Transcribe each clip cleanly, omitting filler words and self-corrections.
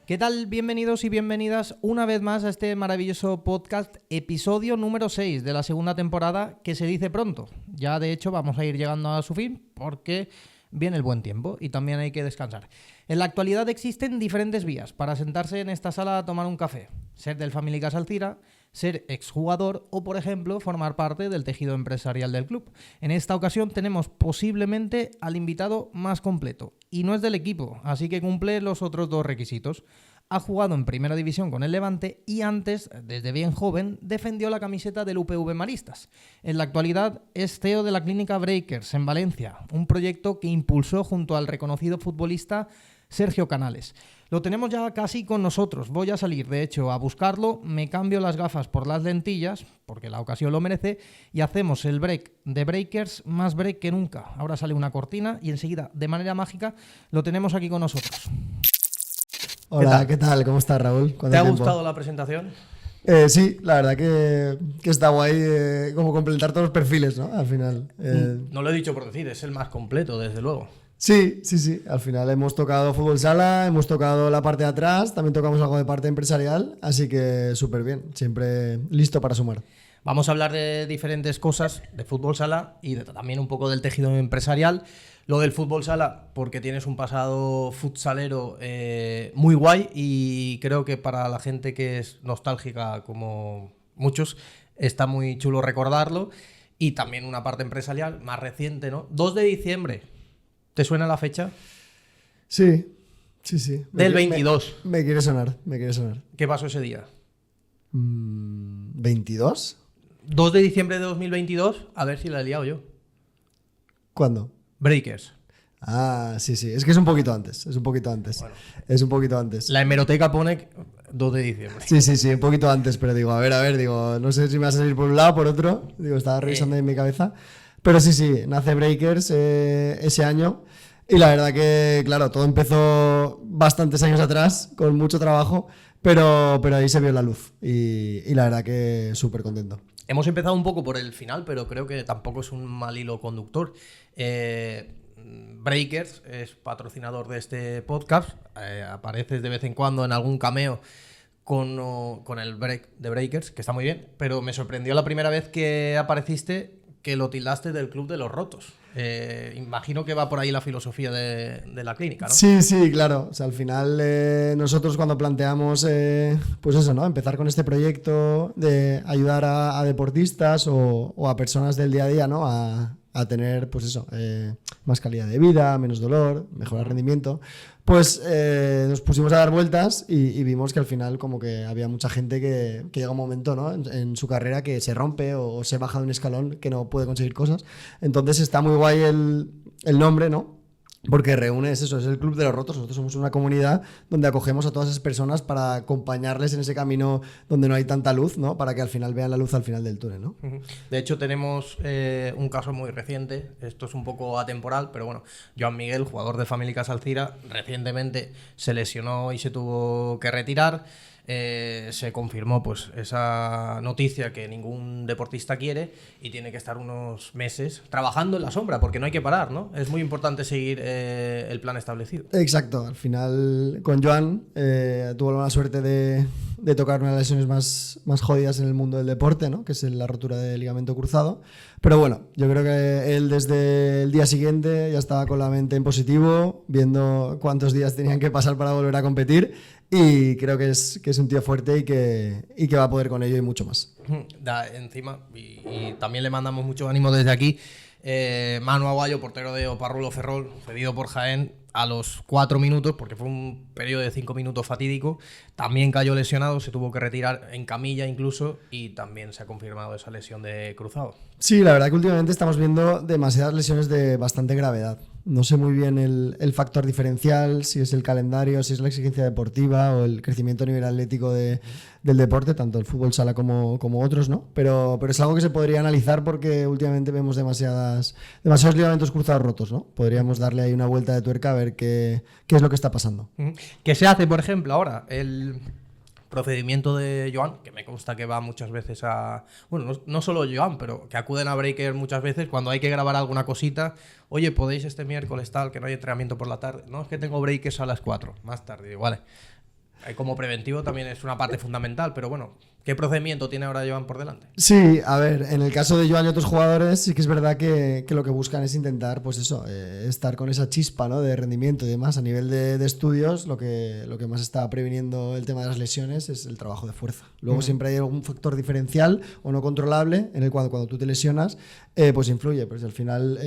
¿Qué tal? Bienvenidos y bienvenidas una vez más a este maravilloso podcast, episodio número 6 de la segunda temporada, que se dice pronto. Ya de hecho vamos a ir llegando a su fin porque viene el buen tiempo y también hay que descansar. En la actualidad existen diferentes vías para sentarse en esta sala a tomar un café. Ser del Family Casa Alcira, ser exjugador o, por ejemplo, formar parte del tejido empresarial del club. En esta ocasión tenemos posiblemente al invitado más completo y no es del equipo, así que cumple los otros dos requisitos. Ha jugado en Primera División con el Levante y antes, desde bien joven, defendió la camiseta del UPV Maristas. En la actualidad es CEO de la Clínica Breakers en Valencia, un proyecto que impulsó junto al reconocido futbolista Sergio Canales. Lo tenemos ya casi con nosotros. Voy a salir, de hecho, a buscarlo. Me cambio las gafas por las lentillas, porque la ocasión lo merece, y hacemos el break de Breakers, más break que nunca. Ahora sale una cortina y enseguida, de manera mágica, lo tenemos aquí con nosotros. Hola, ¿qué tal? ¿Cómo estás, Raúl? ¿Te ha gustado la presentación? Sí, la verdad que está guay como completar todos los perfiles, ¿no? Al final. No lo he dicho por decir, es el más completo, desde luego. Sí. Al final hemos tocado fútbol sala, hemos tocado la parte de atrás, también tocamos algo de parte empresarial, así que súper bien, siempre listo para sumar. Vamos a hablar de diferentes cosas, de fútbol sala y también un poco del tejido empresarial. Lo del fútbol sala, porque tienes un pasado futsalero muy guay y creo que para la gente que es nostálgica, como muchos, está muy chulo recordarlo. Y también una parte empresarial más reciente, ¿no? 2 de diciembre. ¿Te suena la fecha? Sí. Del 22. Me quiere sonar. ¿Qué pasó ese día? ¿22? 2 de diciembre de 2022, a ver si la he liado yo. ¿Cuándo? Breakers. Ah, sí, es que es un poquito antes. Bueno. Es un poquito antes. La hemeroteca pone 2 de diciembre. Sí, un poquito antes, pero digo, a ver, no sé si me va a salir por un lado o por otro. Digo, estaba revisando en mi cabeza. Pero sí, nace Breakers ese año. Y la verdad que, claro, todo empezó bastantes años atrás, con mucho trabajo, pero ahí se vio la luz. Y la verdad que súper contento. Hemos empezado un poco por el final, pero creo que tampoco es un mal hilo conductor. Breakers es patrocinador de este podcast. Apareces de vez en cuando en algún cameo con el break de Breakers, que está muy bien, pero me sorprendió la primera vez que apareciste que lo tildaste del Club de los Rotos. Imagino que va por ahí la filosofía de la clínica, ¿no? Sí, claro. O sea, al final nosotros cuando planteamos pues eso, ¿no? Empezar con este proyecto de ayudar a deportistas o a personas del día a día, ¿no? A tener, pues eso, más calidad de vida, menos dolor, mejor rendimiento, pues nos pusimos a dar vueltas y vimos que al final como que había mucha gente que llega un momento, ¿no? en su carrera que se rompe o se baja de un escalón que no puede conseguir cosas. Entonces está muy guay el nombre, ¿no? Porque reúne eso, es el Club de los Rotos. Nosotros somos una comunidad donde acogemos a todas esas personas para acompañarles en ese camino donde no hay tanta luz, ¿no? Para que al final vean la luz al final del túnel, ¿no? De hecho, tenemos un caso muy reciente. Esto es un poco atemporal, pero bueno, Joan Miguel, jugador de Family Casa Alcira, recientemente se lesionó y se tuvo que retirar. Se confirmó pues esa noticia que ningún deportista quiere y tiene que estar unos meses trabajando en la sombra, porque no hay que parar, ¿no? Es muy importante seguir el plan establecido. Exacto, al final con Joan tuvo la mala suerte de tocar una de las lesiones más jodidas en el mundo del deporte, ¿no? Que es la rotura del ligamento cruzado. Pero bueno, yo creo que él desde el día siguiente ya estaba con la mente en positivo, viendo cuántos días tenían que pasar para volver a competir, y creo que es un tío fuerte y que va a poder con ello y mucho más. Encima, y también le mandamos mucho ánimo desde aquí, Manu Aguayo, portero de Oparrulo Ferrol, cedido por Jaén a los 4 minutos, porque fue un periodo de 5 minutos fatídico, también cayó lesionado, se tuvo que retirar en camilla incluso, y también se ha confirmado esa lesión de cruzado. Sí, la verdad que últimamente estamos viendo demasiadas lesiones de bastante gravedad. No sé muy bien el factor diferencial, si es el calendario, si es la exigencia deportiva o el crecimiento a nivel atlético del deporte, tanto el fútbol sala como otros, ¿no? Pero es algo que se podría analizar porque últimamente vemos demasiados ligamentos cruzados rotos, ¿no? Podríamos darle ahí una vuelta de tuerca a ver qué es lo que está pasando. ¿Qué se hace, por ejemplo, ahora? procedimiento de Joan, que me consta que va muchas veces a... Bueno, no solo Joan, pero que acuden a Breaker muchas veces cuando hay que grabar alguna cosita. Oye, ¿podéis este miércoles tal, que no hay entrenamiento por la tarde? No, es que tengo Breakers a las 4, más tarde. Digo, vale. Como preventivo también es una parte fundamental, pero bueno, ¿qué procedimiento tiene ahora Joan por delante? Sí, a ver, en el caso de Joan y otros jugadores sí que es verdad que lo que buscan es intentar, pues eso, estar con esa chispa, ¿no?, de rendimiento y demás. A nivel de estudios, lo que más está previniendo el tema de las lesiones es el trabajo de fuerza. Luego siempre hay algún factor diferencial o no controlable en el cuando tú te lesionas, pues influye. Pues si al final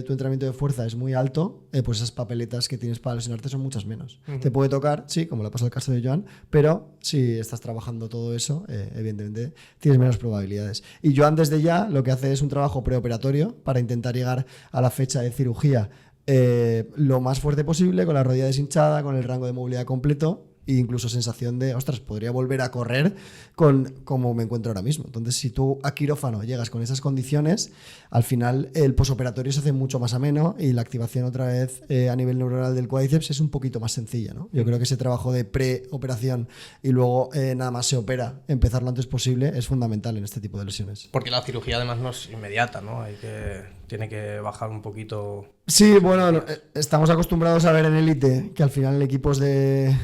tu entrenamiento de fuerza es muy alto, pues esas papeletas que tienes para lesionarte son muchas menos. Te puede tocar, sí, como le pasa al caso de Joan, pero si estás trabajando todo eso, evidentemente tienes menos probabilidades. Y Joan desde ya lo que hace es un trabajo preoperatorio para intentar llegar a la fecha de cirugía lo más fuerte posible, con la rodilla deshinchada, con el rango de movilidad completo e incluso sensación de, ostras, podría volver a correr como me encuentro ahora mismo. Entonces, si tú a quirófano llegas con esas condiciones, al final el posoperatorio se hace mucho más ameno y la activación otra vez a nivel neuronal del cuádriceps es un poquito más sencilla, ¿no? Yo creo que ese trabajo de preoperación y luego nada más se opera, empezar lo antes posible, es fundamental en este tipo de lesiones. Porque la cirugía además no es inmediata, ¿no? Tiene que bajar un poquito. Sí, bueno, estamos acostumbrados a ver en élite que al final equipos de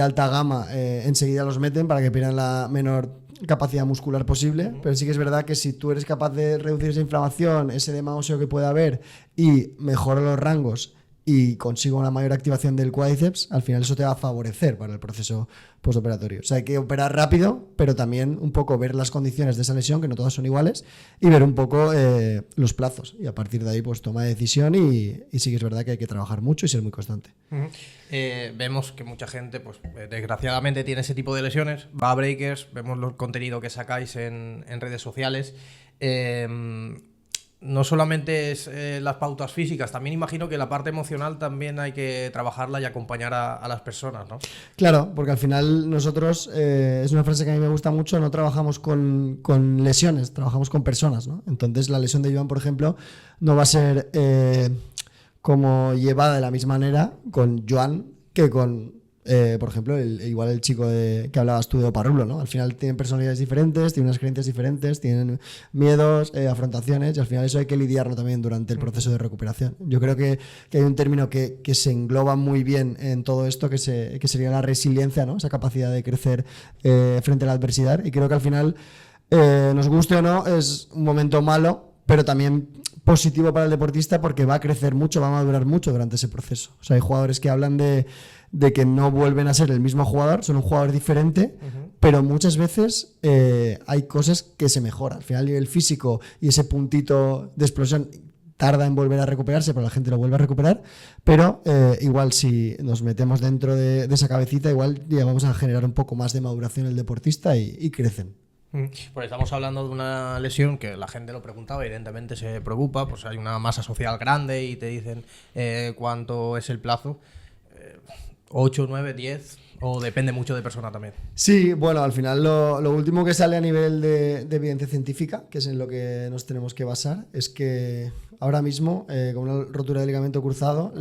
alta gama enseguida los meten para que pierdan la menor capacidad muscular posible, pero sí que es verdad que si tú eres capaz de reducir esa inflamación, ese edema óseo que puede haber y mejorar los rangos y consigo una mayor activación del cuádriceps, al final eso te va a favorecer para el proceso postoperatorio. O sea, hay que operar rápido, pero también un poco ver las condiciones de esa lesión, que no todas son iguales, y ver un poco los plazos. Y a partir de ahí, pues toma decisión y sí que es verdad que hay que trabajar mucho y ser muy constante. Vemos que mucha gente, pues desgraciadamente, tiene ese tipo de lesiones. Va a Breakers, vemos el contenido que sacáis en redes sociales. No solamente es las pautas físicas, también imagino que la parte emocional también hay que trabajarla y acompañar a las personas, ¿no? Claro, porque al final nosotros, es una frase que a mí me gusta mucho, no trabajamos con lesiones, trabajamos con personas, ¿no? Entonces la lesión de Joan, por ejemplo, no va a ser como llevada de la misma manera con Joan que con... por ejemplo, igual el chico que hablabas tú de Oparrulo, ¿no? Al final tienen personalidades diferentes, tienen unas creencias diferentes, tienen miedos, afrontaciones, y al final eso hay que lidiarlo también durante el proceso de recuperación. Yo creo que hay un término que se engloba muy bien en todo esto, que sería la resiliencia, ¿no? Esa capacidad de crecer frente a la adversidad, y creo que al final, nos guste o no, es un momento malo, pero también positivo para el deportista porque va a crecer mucho, va a madurar mucho durante ese proceso. O sea, hay jugadores que hablan de que no vuelven a ser el mismo jugador, son un jugador diferente, pero muchas veces hay cosas que se mejoran. Al final, a nivel físico y ese puntito de explosión tarda en volver a recuperarse, pero la gente lo vuelve a recuperar, pero igual si nos metemos dentro de esa cabecita, igual ya vamos a generar un poco más de maduración el deportista y crecen. Pues estamos hablando de una lesión que la gente lo preguntaba, evidentemente se preocupa, pues hay una masa social grande y te dicen cuánto es el plazo. 8, 9, 10, o depende mucho de persona también. Sí, bueno, al final lo último que sale a nivel de evidencia científica, que es en lo que nos tenemos que basar, es que ahora mismo, con una rotura de ligamento cruzado,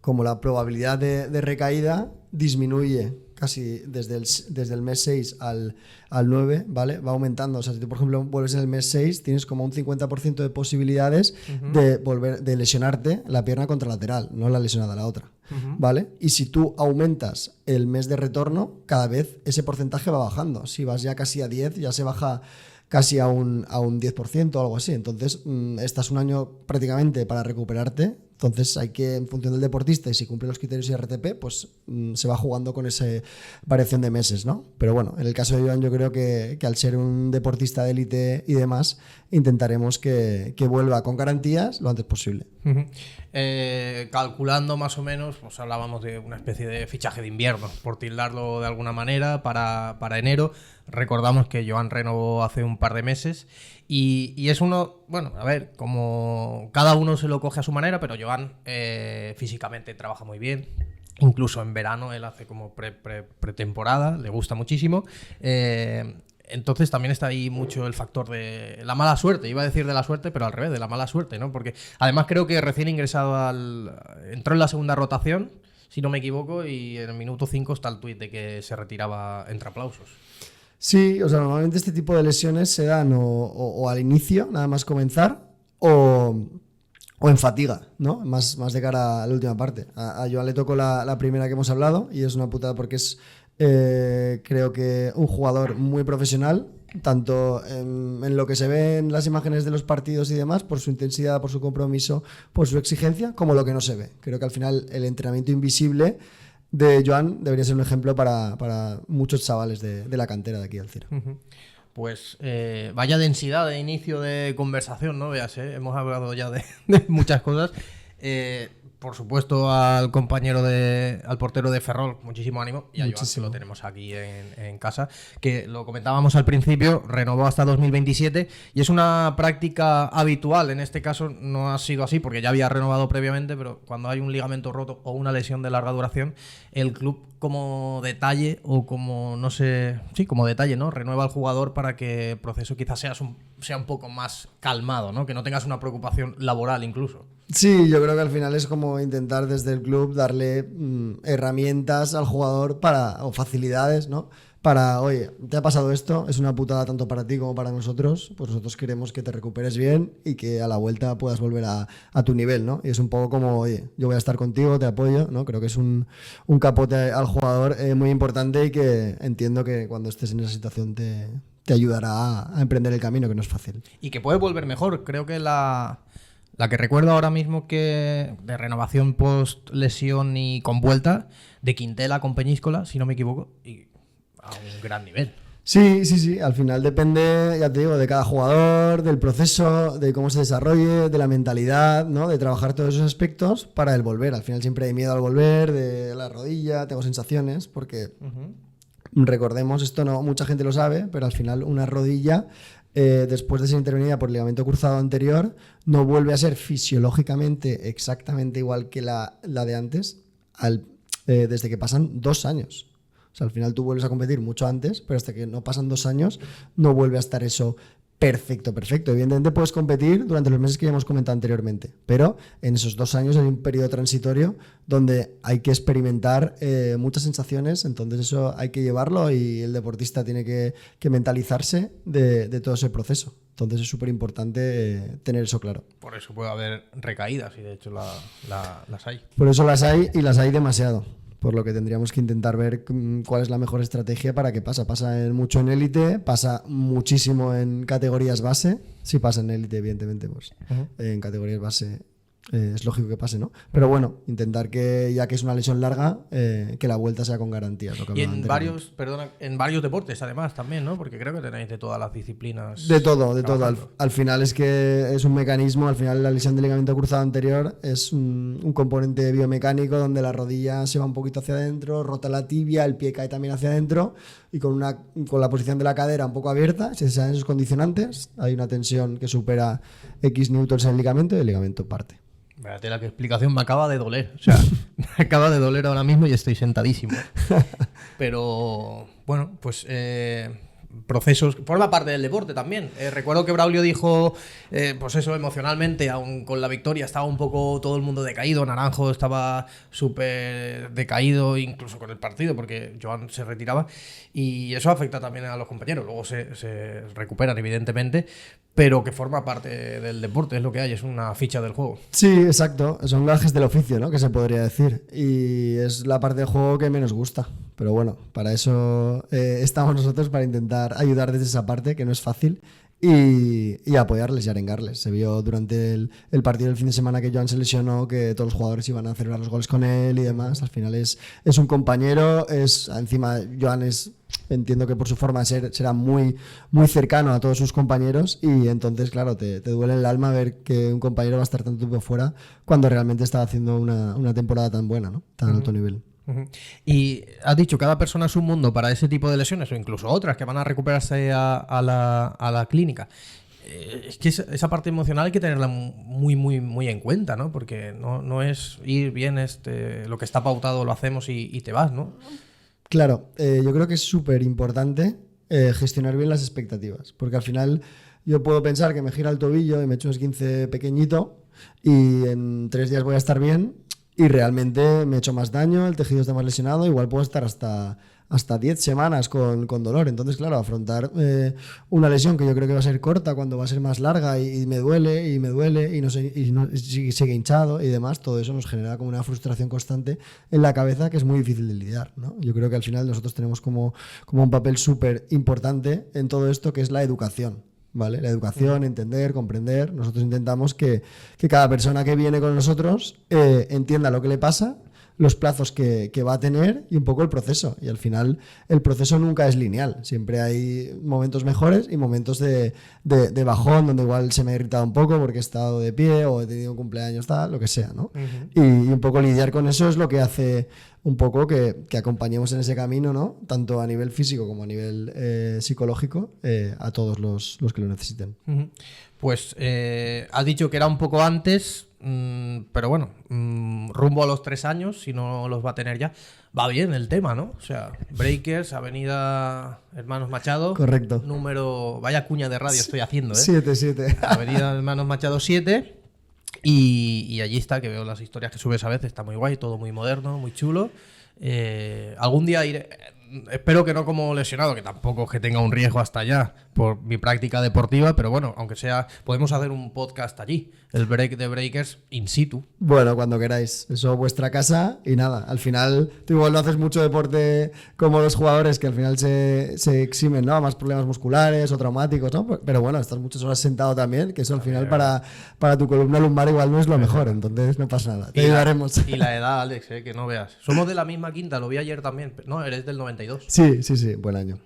como la probabilidad de recaída disminuye casi desde el mes 6 al 9, ¿vale? Va aumentando. O sea, si tú, por ejemplo, vuelves en el mes 6, tienes como un 50% de posibilidades de lesionarte la pierna contralateral, no la lesionada, la otra, ¿vale? Y si tú aumentas el mes de retorno, cada vez ese porcentaje va bajando. Si vas ya casi a 10, ya se baja casi a un 10% o algo así. Entonces, estás un año prácticamente para recuperarte. Entonces hay que, en función del deportista y si cumple los criterios IRTP, pues se va jugando con esa variación de meses, ¿no? Pero bueno, en el caso de Joan yo creo que al ser un deportista de élite y demás, intentaremos que vuelva con garantías lo antes posible. Calculando más o menos, pues hablábamos de una especie de fichaje de invierno, por tildarlo de alguna manera, para enero. Recordamos que Joan renovó hace un par de meses y es uno, bueno, a ver, como cada uno se lo coge a su manera, pero Joan físicamente trabaja muy bien. Incluso en verano él hace como pretemporada, le gusta muchísimo. Entonces también está ahí mucho el factor de la mala suerte. Iba a decir de la suerte, pero al revés, de la mala suerte, ¿no? Porque además creo que recién ingresado entró en la segunda rotación si no me equivoco, y en el minuto 5 está el tuit de que se retiraba entre aplausos. Sí, o sea, normalmente este tipo de lesiones se dan o al inicio, nada más comenzar, o en fatiga, ¿no? Más de cara a la última parte. A Joan le tocó la primera que hemos hablado y es una putada porque es, creo que, un jugador muy profesional, tanto en lo que se ve en las imágenes de los partidos y demás, por su intensidad, por su compromiso, por su exigencia, como lo que no se ve. Creo que al final el entrenamiento invisible de Joan debería ser un ejemplo para muchos chavales de la cantera de aquí del Cira. Pues vaya densidad de inicio de conversación, ¿no? Veas, hemos hablado ya de muchas cosas. Por supuesto, al portero de Ferrol, muchísimo ánimo. Y a Joan, que lo tenemos aquí en casa, que lo comentábamos al principio, renovó hasta 2027 y es una práctica habitual. En este caso no ha sido así porque ya había renovado previamente, pero cuando hay un ligamento roto o una lesión de larga duración, el club, como detalle o como, no sé, sí, como detalle, ¿no? Renueva al jugador para que el proceso quizás sea un poco más calmado, ¿no? Que no tengas una preocupación laboral incluso. Sí, yo creo que al final es como intentar desde el club darle herramientas al jugador o facilidades, ¿no? Para, oye, te ha pasado esto, es una putada tanto para ti como para nosotros, pues nosotros queremos que te recuperes bien y que a la vuelta puedas volver a tu nivel, ¿no? Y es un poco como, oye, yo voy a estar contigo, te apoyo, ¿no? Creo que es un capote al jugador muy importante y que entiendo que cuando estés en esa situación te ayudará a emprender el camino, que no es fácil. Y que puede volver mejor. Creo que la que recuerdo ahora mismo que de renovación post lesión y con vuelta, de Quintela con Peñíscola, si no me equivoco, y a un gran nivel. Sí. Al final depende, ya te digo, de cada jugador, del proceso, de cómo se desarrolle, de la mentalidad, ¿no? De trabajar todos esos aspectos para el volver. Al final siempre hay miedo al volver, de la rodilla, tengo sensaciones, porque recordemos, esto no mucha gente lo sabe, pero al final una rodilla, después de ser intervenida por ligamento cruzado anterior, no vuelve a ser fisiológicamente exactamente igual que la de antes desde que pasan 2 años. O sea, al final tú vuelves a competir mucho antes, pero hasta que no pasan 2 años no vuelve a estar eso perfecto. Evidentemente puedes competir durante los meses que ya hemos comentado anteriormente, pero en esos 2 años hay un periodo transitorio donde hay que experimentar muchas sensaciones, entonces eso hay que llevarlo y el deportista tiene que mentalizarse de todo ese proceso. Entonces es súper importante tener eso claro. Por eso puede haber recaídas y de hecho las hay. Por eso las hay y las hay demasiado. Por lo que tendríamos que intentar ver cuál es la mejor estrategia para que pasa. Pasa mucho en élite, pasa muchísimo en categorías base. Sí pasa en élite, evidentemente, pues en categorías base es lógico que pase, ¿no? Pero bueno, intentar que, ya que es una lesión larga, que la vuelta sea con garantías. Y en varios deportes además también, ¿no? Porque creo que tenéis de todas las disciplinas. De todo. Al final es que es un mecanismo, al final la lesión del ligamento cruzado anterior es un componente biomecánico donde la rodilla se va un poquito hacia adentro, rota la tibia, el pie cae también hacia adentro y con la posición de la cadera un poco abierta, si se dan esos condicionantes, hay una tensión que supera X newtons en el ligamento y el ligamento parte. Espérate, la explicación me acaba de doler. O sea, me acaba de doler ahora mismo y estoy sentadísimo. Pero, bueno, pues procesos... Forma parte del deporte también. Recuerdo que Braulio dijo, pues eso, emocionalmente, aun con la victoria, estaba un poco todo el mundo decaído. Naranjo estaba súper decaído, incluso con el partido, porque Joan se retiraba. Y eso afecta también a los compañeros. Luego se recuperan, evidentemente, pero que forma parte del deporte, es lo que hay, es una ficha del juego. Sí, exacto, son gajes del oficio, ¿no? Que se podría decir, y es la parte del juego que menos gusta, pero bueno, para eso estamos nosotros, para intentar ayudar desde esa parte, que no es fácil, y apoyarles y arengarles. Se vio durante el partido del fin de semana que Joan se lesionó, que todos los jugadores iban a celebrar los goles con él y demás. Al final es un compañero, encima Joan entiendo que por su forma de ser será muy, muy cercano a todos sus compañeros, y entonces claro, te duele el alma ver que un compañero va a estar tanto tiempo fuera cuando realmente estaba haciendo una temporada tan buena, ¿no? Tan alto nivel. Y has dicho, cada persona es un mundo para ese tipo de lesiones, o incluso otras que van a recuperarse a la clínica. Es que esa parte emocional hay que tenerla muy, muy, muy en cuenta, ¿no? Porque no es ir bien, lo que está pautado lo hacemos y te vas, ¿no? Claro, yo creo que es súper importante gestionar bien las expectativas, porque al final yo puedo pensar que me gira el tobillo y me echo un esguince pequeñito y en 3 días voy a estar bien, y realmente me he hecho más daño, el tejido está más lesionado, igual puedo estar hasta 10 semanas con dolor. Entonces, claro, afrontar una lesión que yo creo que va a ser corta cuando va a ser más larga y me duele y sigue hinchado y demás, todo eso nos genera como una frustración constante en la cabeza que es muy difícil de lidiar, ¿no? Yo creo que al final nosotros tenemos como un papel súper importante en todo esto, que es la educación. ¿Vale? La educación, entender, comprender. Nosotros intentamos que cada persona que viene con nosotros entienda lo que le pasa, los plazos que va a tener y un poco el proceso. Y al final el proceso nunca es lineal. Siempre hay momentos mejores y momentos de bajón, donde igual se me ha irritado un poco porque he estado de pie o he tenido un cumpleaños, tal, lo que sea, ¿no? Y un poco lidiar con eso es lo que hace un poco que acompañemos en ese camino, ¿no? Tanto a nivel físico como a nivel psicológico a todos los que lo necesiten. Pues has dicho que era un poco antes, pero bueno, rumbo a los 3 años, si no los va a tener ya. Va bien el tema, ¿no? O sea, Breakers, Avenida Hermanos Machado. Correcto. Número... Vaya cuña de radio estoy haciendo, ¿eh? 7. Avenida Hermanos Machado 7. Y allí está, que veo las historias que subes a veces, está muy guay, todo muy moderno, muy chulo. Algún día iré, espero que no como lesionado, que tampoco es que tenga un riesgo hasta allá por mi práctica deportiva, pero bueno, aunque sea, podemos hacer un podcast allí, el break de Breakers in situ. Bueno, cuando queráis, eso vuestra casa y nada, al final tú igual no haces mucho deporte como los jugadores que al final se eximen, ¿no? A más problemas musculares o traumáticos, ¿no? Pero bueno, estás muchas horas sentado también, que eso al final para tu columna lumbar igual no es lo mejor, entonces no pasa nada, te ayudaremos. Y la edad, Alex, que no veas. Somos de la misma quinta, lo vi ayer también, no, eres del 92. Sí, buen año.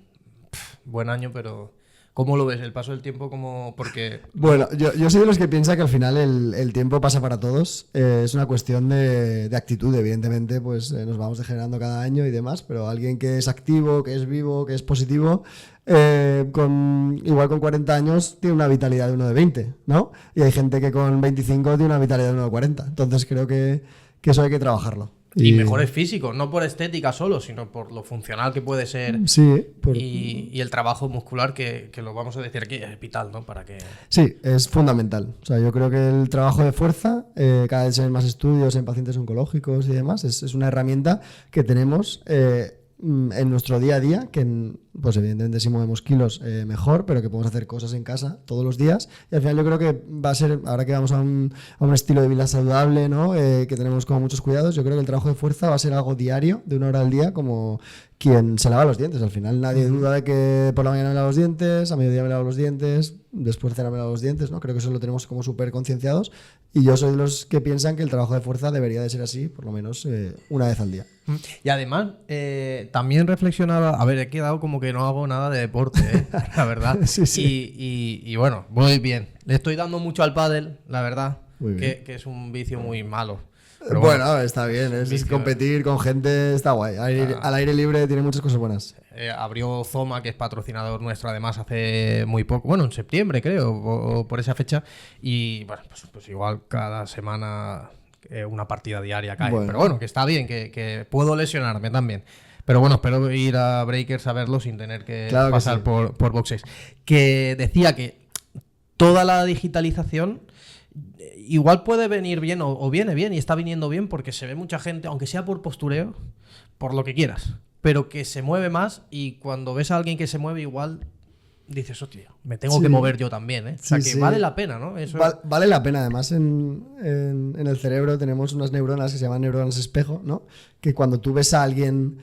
Buen año, pero... ¿Cómo lo ves? El paso del tiempo, como porque... Bueno, yo soy de los que piensa que al final el tiempo pasa para todos. Es una cuestión de actitud, evidentemente, pues nos vamos degenerando cada año y demás, pero alguien que es activo, que es vivo, que es positivo, igual con 40 años tiene una vitalidad de uno de 20, ¿no? Y hay gente que con 25 tiene una vitalidad de uno de 40. Entonces creo que eso hay que trabajarlo. Y mejores físicos, no por estética solo, sino por lo funcional que puede ser. Sí. Y el trabajo muscular que lo vamos a decir aquí es vital, ¿no? Para que... Sí, es fundamental. O sea, yo creo que el trabajo de fuerza, cada vez se ven más estudios en pacientes oncológicos y demás, es una herramienta que tenemos en nuestro día a día, que pues evidentemente si movemos kilos mejor, pero que podemos hacer cosas en casa todos los días. Y al final yo creo que va a ser, ahora que vamos a un estilo de vida saludable, ¿no? Que tenemos como muchos cuidados, yo creo que el trabajo de fuerza va a ser algo diario, de 1 hora al día, como quien se lava los dientes. Al final nadie duda de que por la mañana me lavo los dientes, a mediodía me lavo los dientes, después de cenar me lavo los dientes, ¿no? Creo que eso lo tenemos como súper concienciados, y yo soy de los que piensan que el trabajo de fuerza debería de ser así, por lo menos una vez al día. Y además, también reflexionaba, a ver, he quedado como que no hago nada de deporte, la verdad. Sí. Y bueno, voy bien. Le estoy dando mucho al pádel, la verdad, que es un vicio muy malo. Pero bueno, está bien, es competir con gente, está guay. Al aire libre tiene muchas cosas buenas. Abrió Zoma, que es patrocinador nuestro además hace muy poco, bueno, en septiembre creo, o por esa fecha. Y bueno, pues igual cada semana una partida diaria cae. Bueno. Pero bueno, que está bien, que puedo lesionarme también. Pero bueno, espero ir a Breakers a verlo sin tener que pasar sí. por boxes. Que decía que toda la digitalización igual puede venir bien o viene bien y está viniendo bien porque se ve mucha gente, aunque sea por postureo, por lo que quieras, pero que se mueve más, y cuando ves a alguien que se mueve igual dices, hostia, me tengo que mover yo también, ¿eh? O sea, que vale la pena, ¿no? Eso... Vale la pena. Además, en el cerebro tenemos unas neuronas que se llaman neuronas espejo, ¿no? Que cuando tú ves a alguien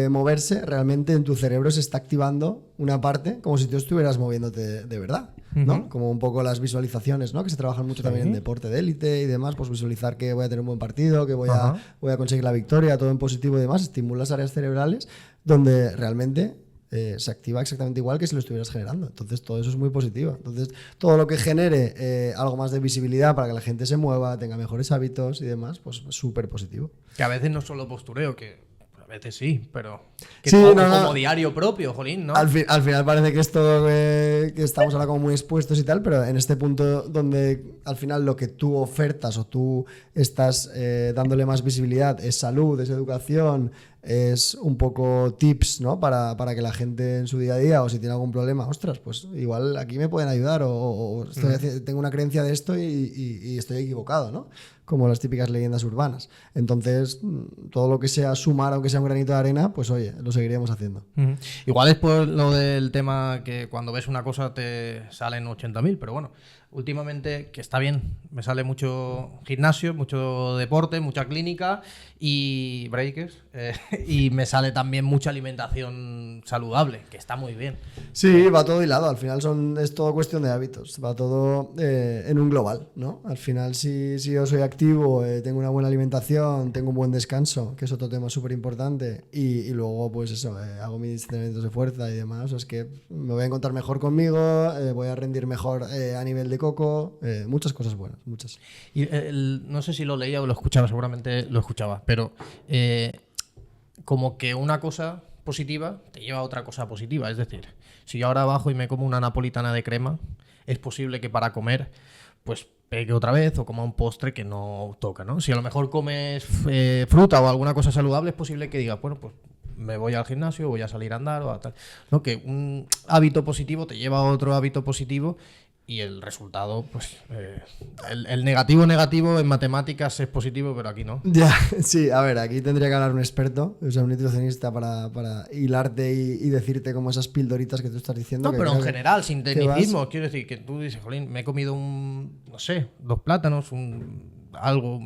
moverse, realmente en tu cerebro se está activando una parte como si tú estuvieras moviéndote de verdad, ¿no? Como un poco las visualizaciones, ¿no? Que se trabajan mucho también en deporte de élite y demás, pues visualizar que voy a tener un buen partido, que voy a conseguir la victoria, todo en positivo y demás, estimula las áreas cerebrales donde realmente se activa exactamente igual que si lo estuvieras generando. Entonces todo eso es muy positivo. Entonces todo lo que genere algo más de visibilidad para que la gente se mueva, tenga mejores hábitos y demás, pues súper positivo. Que a veces no solo postureo, que a veces sí, pero que sí, como diario propio, jolín, ¿no? Al final parece que es todo que estamos ahora como muy expuestos y tal, pero en este punto donde al final lo que tú ofertas o tú estás dándole más visibilidad es salud, es educación, es un poco tips, ¿no? Para que la gente en su día a día, o si tiene algún problema, ostras, pues igual aquí me pueden ayudar, o tengo una creencia de esto y estoy equivocado, ¿no? Como las típicas leyendas urbanas. Entonces, todo lo que sea sumar, aunque sea un granito de arena, pues oye, lo seguiríamos haciendo. Igual es por lo del tema que cuando ves una cosa te salen 80.000, pero bueno, últimamente, que está bien, me sale mucho gimnasio, mucho deporte, mucha clínica y breakers, y me sale también mucha alimentación saludable, que está muy bien. Sí, va todo hilado, al final es todo cuestión de hábitos, va todo en un global, ¿no? Al final si yo soy activo, tengo una buena alimentación, tengo un buen descanso, que es otro tema súper importante, y luego pues eso, hago mis entrenamientos de fuerza y demás, es que me voy a encontrar mejor conmigo, voy a rendir mejor a nivel de coco, muchas cosas buenas, muchas. Y no sé si lo leía o lo escuchaba, seguramente lo escuchaba, pero como que una cosa positiva te lleva a otra cosa positiva. Es decir, si yo ahora bajo y me como una napolitana de crema, es posible que para comer pues pegue otra vez o coma un postre que no toca, ¿no? Si a lo mejor comes fruta o alguna cosa saludable, es posible que digas, bueno, pues me voy al gimnasio, voy a salir a andar o a tal. ¿No? Que un hábito positivo te lleva a otro hábito positivo. Y el resultado, pues, el negativo en matemáticas es positivo, pero aquí no. Ya, sí, a ver, aquí tendría que hablar un experto, o sea, un nutricionista para hilarte y decirte como esas pildoritas que tú estás diciendo. No, pero en general, sin tecnicismo. Quiero decir, que tú dices, jolín, me he comido no sé, 2 plátanos, un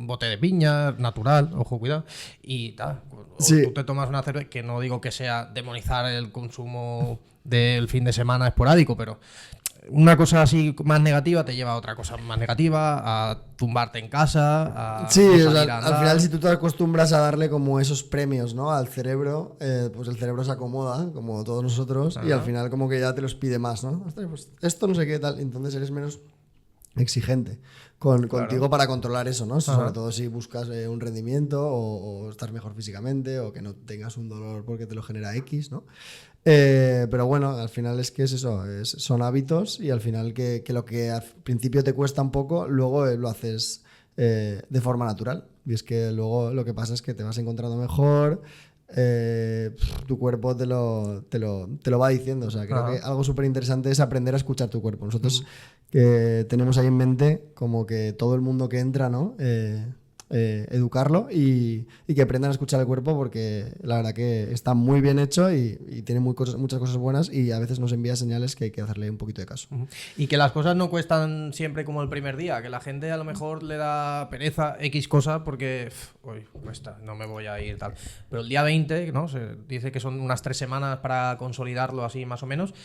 bote de piña natural, ojo, cuidado, y tal. O sí. Tú te tomas una cerveza, que no digo que sea demonizar el consumo del fin de semana esporádico, pero una cosa así más negativa te lleva a otra cosa más negativa, a tumbarte en casa, a sí, no o sea, salir a andar. al final si tú te acostumbras a darle como esos premios, ¿no? Al cerebro, pues el cerebro se acomoda, como todos nosotros, y al final como que ya te los pide más, ¿no? Pues esto no sé qué tal, entonces eres menos exigente contigo para controlar eso, ¿no? Sobre todo si buscas un rendimiento o estar mejor físicamente o que no tengas un dolor porque te lo genera X, ¿no? Pero bueno, al final es que es eso, son hábitos y al final que lo que al principio te cuesta un poco, luego lo haces de forma natural. Y es que luego lo que pasa es que te vas encontrando mejor, tu cuerpo te lo va diciendo. O sea, creo que algo súper interesante es aprender a escuchar tu cuerpo. Nosotros tenemos ahí en mente como que todo el mundo que entra, ¿no? Educarlo y que aprendan a escuchar el cuerpo, porque la verdad que está muy bien hecho y tiene muchas cosas buenas, y a veces nos envía señales que hay que hacerle un poquito de caso. Y que las cosas no cuestan siempre como el primer día, que la gente a lo mejor le da pereza X cosa porque hoy cuesta, no me voy a ir tal. Pero el día 20, ¿no? Se dice que son unas 3 semanas para consolidarlo así más o menos.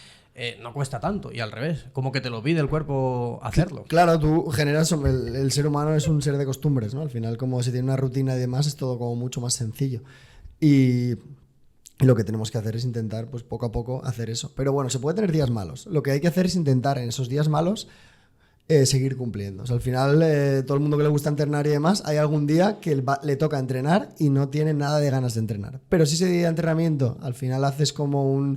No cuesta tanto, y al revés, como que te lo pide el cuerpo hacerlo. Claro, tú generas, el ser humano es un ser de costumbres, ¿no? Al final, como se tiene una rutina y demás, es todo como mucho más sencillo. Y lo que tenemos que hacer es intentar, pues poco a poco, hacer eso. Pero bueno, se puede tener días malos. Lo que hay que hacer es intentar en esos días malos seguir cumpliendo. O sea, al final, todo el mundo que le gusta entrenar y demás, hay algún día que le toca entrenar y no tiene nada de ganas de entrenar. Pero si ese día de entrenamiento al final haces como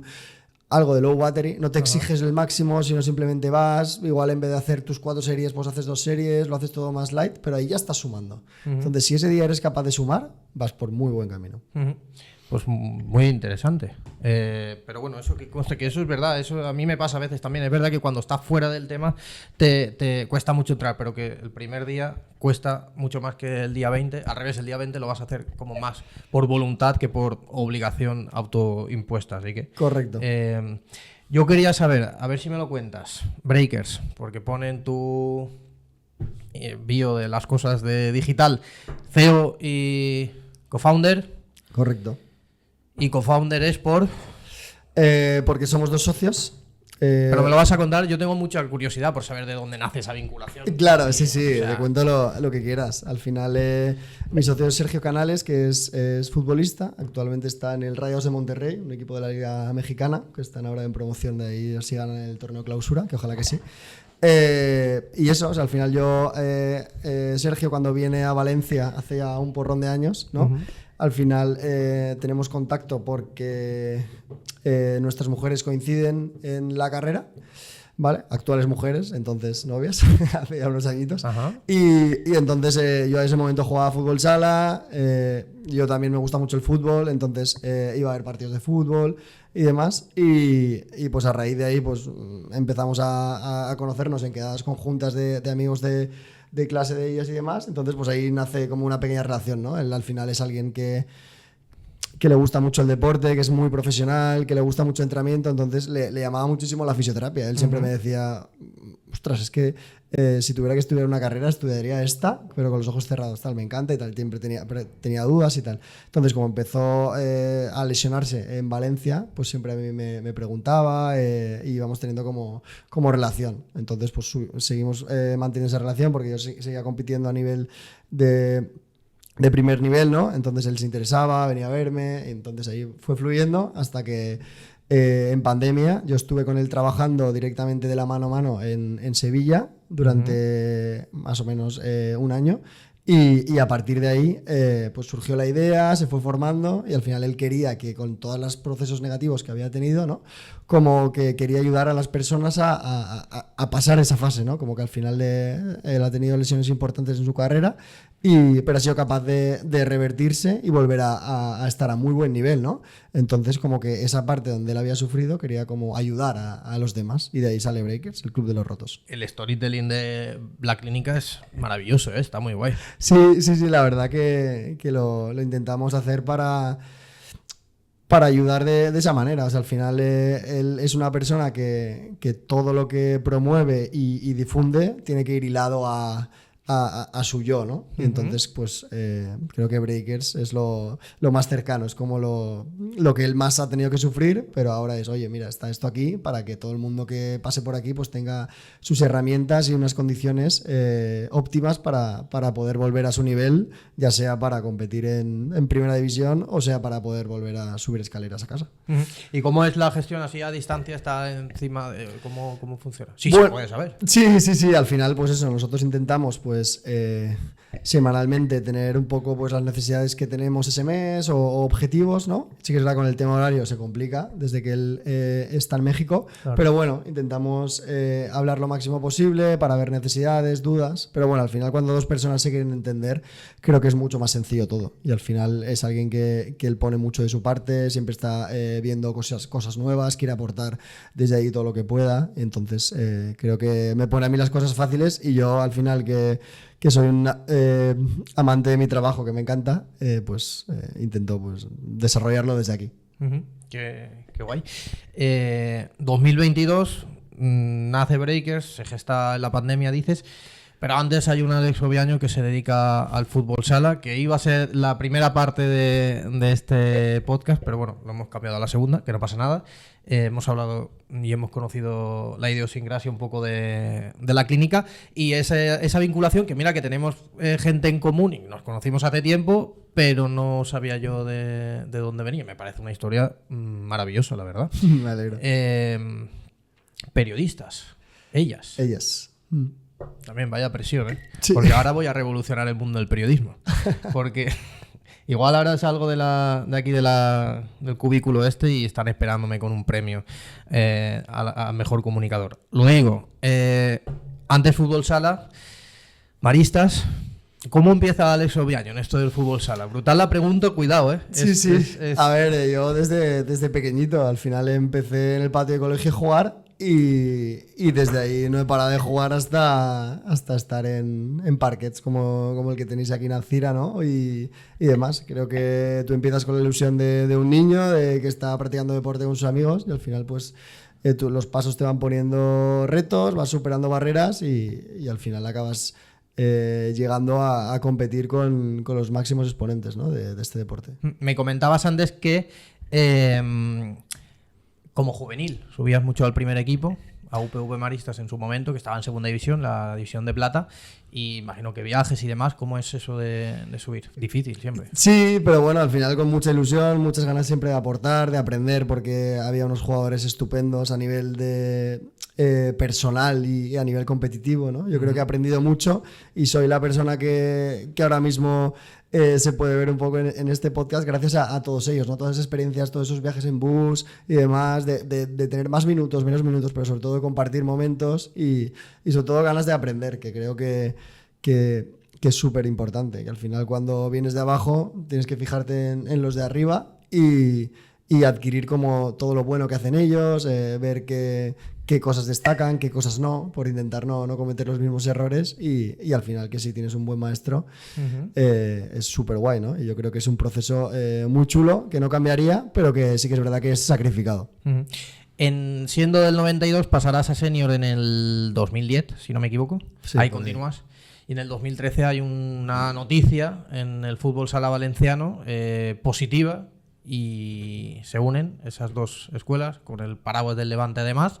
algo de low battery, no te exiges el máximo, sino simplemente vas, igual en vez de hacer tus 4 series, pues haces 2 series, lo haces todo más light, pero ahí ya estás sumando. Entonces, si ese día eres capaz de sumar, vas por muy buen camino. Pues muy interesante. Pero bueno, eso que conste que eso es verdad, eso a mí me pasa a veces también. Es verdad que cuando estás fuera del tema te cuesta mucho entrar, pero que el primer día cuesta mucho más que el día 20. Al revés, el día 20 lo vas a hacer como más por voluntad que por obligación autoimpuesta. Así que, correcto. Yo quería saber, a ver si me lo cuentas, Breakers, porque ponen tu bio de las cosas de digital, CEO y co-founder. Correcto. Y co-founder es por... porque somos 2 socios. Pero me lo vas a contar, yo tengo mucha curiosidad por saber de dónde nace esa vinculación. Claro, sí, o sea, te cuento lo que quieras. Al final, mi socio es Sergio Canales, que es futbolista. Actualmente está en el Rayados de Monterrey, un equipo de la Liga Mexicana, que están ahora en promoción, de ahí sigan en el torneo Clausura, que ojalá que sí. Y eso, o sea, al final Sergio, cuando viene a Valencia hace ya un porrón de años, ¿no? Al final tenemos contacto porque nuestras mujeres coinciden en la carrera. ¿vale? Actuales mujeres, entonces novias, hace ya unos añitos. Ajá. Y entonces yo a ese momento jugaba fútbol sala, yo también me gusta mucho el fútbol, entonces iba a ver partidos de fútbol y demás. Y pues a raíz de ahí pues empezamos a conocernos en quedadas conjuntas de amigos de clase de ellas y demás. Entonces pues ahí nace como una pequeña relación, ¿no? Él al final es alguien que le gusta mucho el deporte, que es muy profesional, que le gusta mucho el entrenamiento, entonces le llamaba muchísimo la fisioterapia. Él siempre me decía, ostras, es que si tuviera que estudiar una carrera, estudiaría esta, pero con los ojos cerrados, tal, me encanta y tal, siempre tenía dudas y tal. Entonces, como empezó a lesionarse en Valencia, pues siempre a mí me preguntaba y íbamos teniendo como relación. Entonces, pues seguimos manteniendo esa relación porque yo seguía compitiendo a nivel de primer nivel, ¿no? Entonces él se interesaba, venía a verme, entonces ahí fue fluyendo hasta que en pandemia yo estuve con él trabajando directamente de la mano a mano en Sevilla durante más o menos un año y a partir de ahí pues surgió la idea, se fue formando y al final él quería que con todos los procesos negativos que había tenido, ¿no? Como que quería ayudar a las personas a pasar esa fase, ¿no? Como que al final él ha tenido lesiones importantes en su carrera, pero ha sido capaz de revertirse y volver a estar a muy buen nivel, ¿no? Entonces como que esa parte donde él había sufrido quería como ayudar a los demás y de ahí sale Breakers, el club de los rotos. El storytelling de la clínica es maravilloso, está muy guay. Sí, la verdad que lo intentamos hacer para ayudar de esa manera. O sea, al final él es una persona que todo lo que promueve y difunde tiene que ir hilado a su yo, ¿no? Y entonces, pues creo que Breakers es lo más cercano, es como lo que él más ha tenido que sufrir, pero ahora es, oye, mira, está esto aquí para que todo el mundo que pase por aquí pues tenga sus herramientas y unas condiciones óptimas para poder volver a su nivel, ya sea para competir en primera división o sea para poder volver a subir escaleras a casa. ¿Y cómo es la gestión así a distancia? ¿Está encima de cómo funciona? Sí, bueno, se puede saber. Sí, al final pues eso, nosotros intentamos pues semanalmente tener un poco pues las necesidades que tenemos ese mes o objetivos, ¿no? Sí que es verdad, con el tema horario se complica desde que él está en México, claro. Pero bueno, intentamos hablar lo máximo posible para ver necesidades, dudas, pero bueno, al final cuando dos personas se quieren entender, creo que es mucho más sencillo todo y al final es alguien que él pone mucho de su parte, siempre está viendo cosas nuevas, quiere aportar desde ahí todo lo que pueda, entonces creo que me pone a mí las cosas fáciles y yo al final que soy un amante de mi trabajo, que me encanta, pues intento pues desarrollarlo desde aquí. Qué guay. 2022 nace Breakers, se gesta en la pandemia, dices, pero antes hay un Alex Obiaño que se dedica al fútbol sala, que iba a ser la primera parte de este podcast, pero bueno, lo hemos cambiado a la segunda, que no pasa nada. Hemos hablado y hemos conocido la idiosincrasia un poco de la clínica y esa vinculación, que mira que tenemos gente en común y nos conocimos hace tiempo, pero no sabía yo de dónde venía. Me parece una historia maravillosa, la verdad. Me alegro. Periodistas, ellas. También vaya presión, ¿eh? Sí. Porque ahora voy a revolucionar el mundo del periodismo. Porque igual ahora salgo de aquí del cubículo y están esperándome con un premio a mejor comunicador. Luego, antes fútbol sala, maristas. ¿Cómo empieza Alex Obiaño en esto del fútbol sala? Brutal la pregunta, cuidado, ¿eh? A ver, yo desde pequeñito, al final empecé en el patio de colegio a jugar y desde ahí no he parado de jugar hasta estar en parquets como el que tenéis aquí en Alcira, ¿no? Y demás. Creo que tú empiezas con la ilusión de un niño de que está practicando deporte con sus amigos y al final pues los pasos te van poniendo retos, vas superando barreras y al final acabas llegando a competir con los máximos exponentes, ¿no? de este deporte. Me comentabas antes que como juvenil subías mucho al primer equipo, a UPV Maristas en su momento, que estaba en segunda división, la división de plata, y imagino que viajes y demás. ¿Cómo es eso de subir? Difícil siempre. Sí, pero bueno, al final con mucha ilusión, muchas ganas siempre de aportar, de aprender, porque había unos jugadores estupendos a nivel de personal y a nivel competitivo, ¿no? Yo creo que he aprendido mucho y soy la persona que ahora mismo se puede ver un poco en este podcast gracias a todos ellos, ¿no? Todas esas experiencias, todos esos viajes en bus y demás, de tener más minutos, menos minutos, pero sobre todo de compartir momentos y sobre todo ganas de aprender, que creo que es súper importante, que al final cuando vienes de abajo tienes que fijarte en los de arriba y adquirir como todo lo bueno que hacen ellos, ver qué cosas destacan, qué cosas no, por intentar no cometer los mismos errores y al final que si tienes un buen maestro es súper guay, ¿no? Y yo creo que es un proceso muy chulo, que no cambiaría, pero que sí que es verdad que es sacrificado. Siendo del 92 pasarás a senior en el 2010, si no me equivoco. Sí, ahí continúas. Y en el 2013 hay una noticia en el fútbol sala valenciano positiva, y se unen esas dos escuelas con el paraguas del Levante además,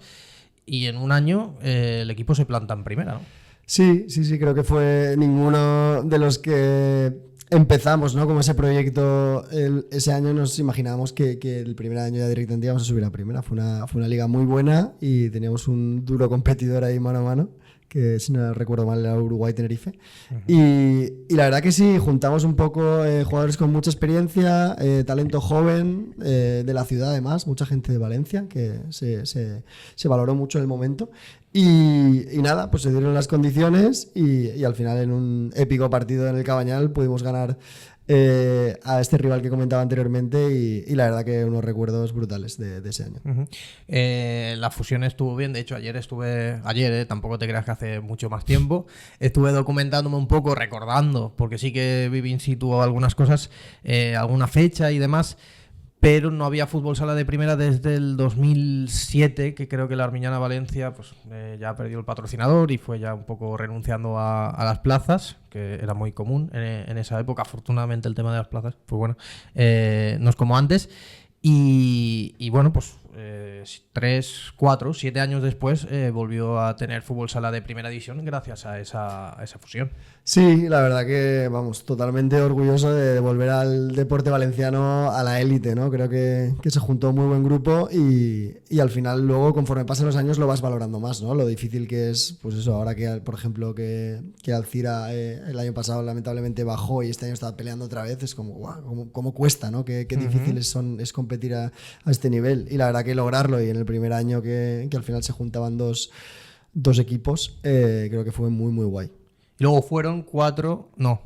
y en un año el equipo se planta en primera, ¿no? Sí, creo que fue ninguno de los que empezamos, ¿no? Como ese proyecto ese año nos imaginábamos que el primer año ya directamente íbamos a subir a primera. Fue una liga muy buena y teníamos un duro competidor ahí mano a mano, que si no recuerdo mal era Uruguay-Tenerife. Y la verdad que sí, juntamos un poco jugadores con mucha experiencia, talento joven de la ciudad además, mucha gente de Valencia, que se valoró mucho en el momento. Y nada, pues se dieron las condiciones y al final en un épico partido en el Cabañal pudimos ganar a este rival que comentaba anteriormente y la verdad que unos recuerdos brutales de ese año. La fusión estuvo bien, de hecho ayer tampoco te creas que hace mucho más tiempo, estuve documentándome un poco, recordando, porque sí que viví in situ algunas cosas, alguna fecha y demás, pero no había fútbol sala de primera desde el 2007, que creo que la Armiñana Valencia pues, ya perdió el patrocinador y fue ya un poco renunciando a las plazas, que era muy común en esa época. Afortunadamente el tema de las plazas, pues bueno, no es como antes. Y bueno, pues 3, 4, 7 años después volvió a tener fútbol sala de primera división gracias a esa fusión. Sí, la verdad que, vamos, totalmente orgulloso de volver al deporte valenciano a la élite, ¿no? Creo que se juntó un muy buen grupo y al final luego, conforme pasan los años, lo vas valorando más, ¿no? Lo difícil que es, pues eso, ahora que, por ejemplo, que Alcira el año pasado lamentablemente bajó y este año está peleando otra vez, es como, wow, cómo cuesta, ¿no? Qué difícil es competir a este nivel. Y la verdad que lograrlo y en el primer año que al final se juntaban dos equipos, creo que fue muy, muy guay. Y luego fueron 4, no.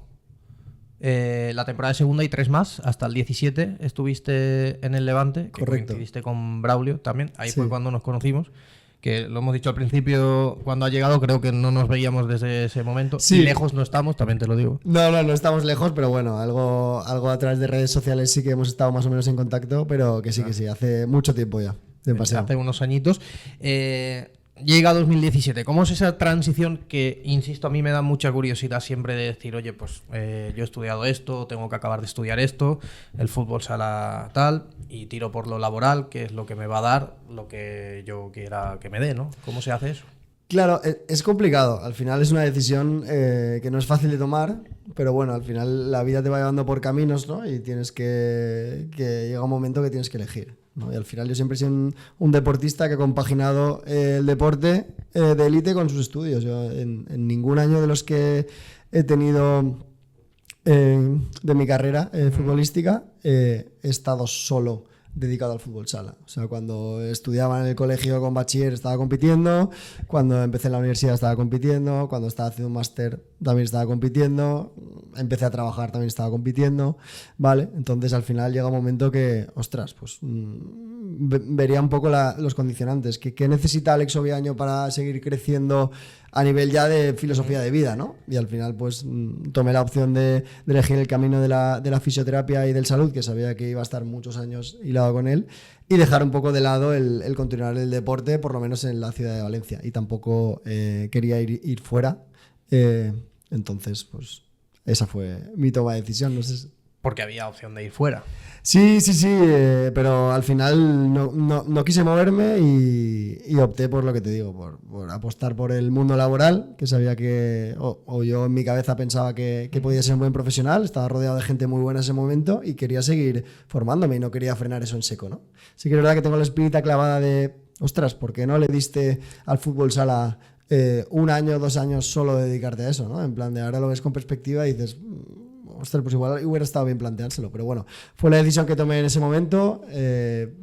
La temporada de segunda y 3 más, hasta el 17 estuviste en el Levante, que coincidiste con Braulio también, ahí fue cuando nos conocimos, que lo hemos dicho al principio, cuando ha llegado creo que no nos veíamos desde ese momento, y lejos no estamos, también te lo digo. No estamos lejos, pero bueno, algo a través de redes sociales sí que hemos estado más o menos en contacto, pero que sí, hace mucho tiempo ya, de paseo. Hace unos añitos. Llega 2017, ¿cómo es esa transición que, insisto, a mí me da mucha curiosidad siempre de decir, oye, pues yo he estudiado esto, tengo que acabar de estudiar esto, el fútbol sala tal, y tiro por lo laboral, que es lo que me va a dar lo que yo quiera que me dé, ¿no? ¿Cómo se hace eso? Claro, es complicado, al final es una decisión que no es fácil de tomar, pero bueno, al final la vida te va llevando por caminos, ¿no? Y tienes que llega un momento que tienes que elegir, ¿no? Y al final yo siempre he sido un deportista que ha compaginado el deporte de élite con sus estudios. Yo en ningún año de los que he tenido de mi carrera futbolística he estado solo dedicado al fútbol sala. O sea, cuando estudiaba en el colegio con bachiller estaba compitiendo, cuando empecé en la universidad estaba compitiendo, cuando estaba haciendo un máster también estaba compitiendo, empecé a trabajar también estaba compitiendo, ¿vale? Entonces al final llega un momento que, ostras, pues vería un poco los condicionantes. ¿Qué necesita Alex Obiaño para seguir creciendo a nivel ya de filosofía de vida, ¿no? Y al final pues tomé la opción de elegir el camino de la fisioterapia y del salud, que sabía que iba a estar muchos años hilado con él, y dejar un poco de lado el continuar el deporte, por lo menos en la ciudad de Valencia. Y tampoco quería ir fuera. Entonces, pues esa fue mi toma de decisión. No sé. Porque había opción de ir fuera. Sí, pero al final no quise moverme y opté por lo que te digo, por apostar por el mundo laboral, que sabía que, o yo en mi cabeza pensaba que podía ser un buen profesional, estaba rodeado de gente muy buena en ese momento y quería seguir formándome y no quería frenar eso en seco, ¿no? Sí que es verdad que tengo la espinita clavada de ostras, ¿por qué no le diste al fútbol sala 1 año, 2 años solo de dedicarte a eso, ¿no? En plan de ahora lo ves con perspectiva y dices, ostras, pues igual hubiera estado bien planteárselo, pero bueno, fue la decisión que tomé en ese momento.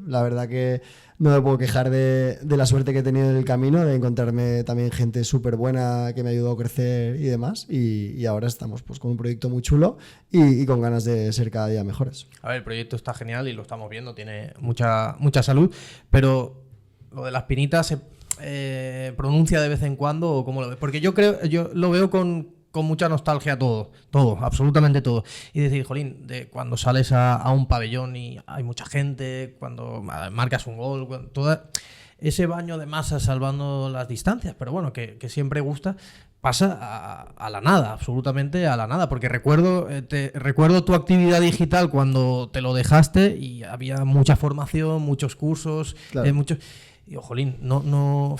La verdad que no me puedo quejar de la suerte que he tenido en el camino, de encontrarme también gente súper buena que me ayudó a crecer y demás, y ahora estamos pues con un proyecto muy chulo y con ganas de ser cada día mejores. A ver, el proyecto está genial y lo estamos viendo, tiene mucha salud, pero lo de las pinitas se pronuncia de vez en cuando, ¿o cómo lo ves? Porque yo lo veo con mucha nostalgia todo, absolutamente todo. Y decir, jolín, de cuando sales a un pabellón y hay mucha gente, cuando marcas un gol, todo ese baño de masa salvando las distancias, pero bueno, que siempre gusta, pasa a la nada, absolutamente a la nada, porque recuerdo tu actividad digital cuando te lo dejaste y había mucha formación, muchos cursos, claro. Y, jolín, no...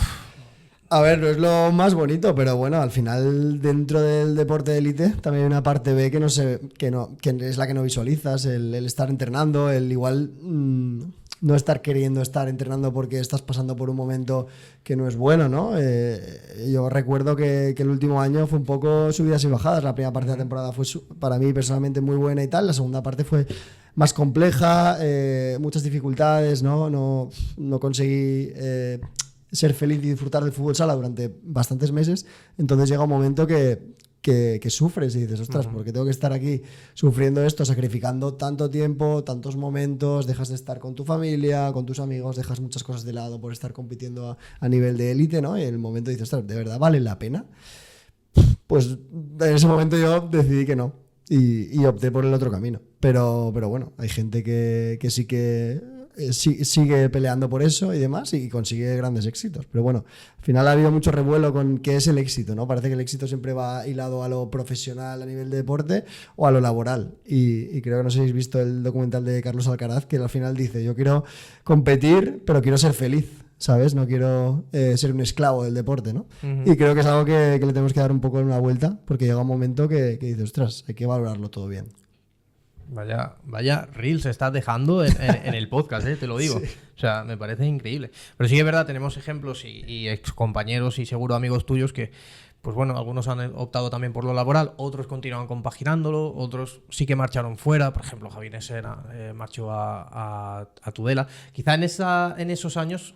A ver, no es lo más bonito, pero bueno, al final dentro del deporte de élite también hay una parte B que que es la que no visualizas, el estar entrenando, el igual no estar queriendo estar entrenando porque estás pasando por un momento que no es bueno, ¿no? Yo recuerdo que el último año fue un poco subidas y bajadas. La primera parte de la temporada fue para mí personalmente muy buena y tal, la segunda parte fue más compleja, muchas dificultades, ¿no? No conseguí ser feliz y disfrutar del fútbol sala durante bastantes meses. Entonces llega un momento que sufres y dices, ostras, ¿por qué tengo que estar aquí sufriendo esto, sacrificando tanto tiempo, tantos momentos, dejas de estar con tu familia, con tus amigos, dejas muchas cosas de lado por estar compitiendo a nivel de élite, ¿no? Y en el momento dices, ostras, ¿de verdad vale la pena? Pues en ese momento yo decidí que no y opté por el otro camino. Pero bueno, hay gente que sí que sigue peleando por eso y demás y consigue grandes éxitos. Pero bueno, al final ha habido mucho revuelo con qué es el éxito, ¿no? Parece que el éxito siempre va hilado a lo profesional a nivel de deporte o a lo laboral. Y creo que no sé si habéis visto el documental de Carlos Alcaraz, que al final dice, yo quiero competir, pero quiero ser feliz, ¿sabes? No quiero ser un esclavo del deporte, ¿no? Y creo que es algo que le tenemos que dar un poco una vuelta, porque llega un momento que dices, ostras, hay que valorarlo todo bien. Vaya reel se está dejando en el podcast, te lo digo. Sí. O sea, me parece increíble. Pero sí que es verdad, tenemos ejemplos y ex compañeros y seguro amigos tuyos que, pues bueno, algunos han optado también por lo laboral, otros continúan compaginándolo, otros sí que marcharon fuera. Por ejemplo, Javi Nesera marchó a Tudela. Quizá en esos años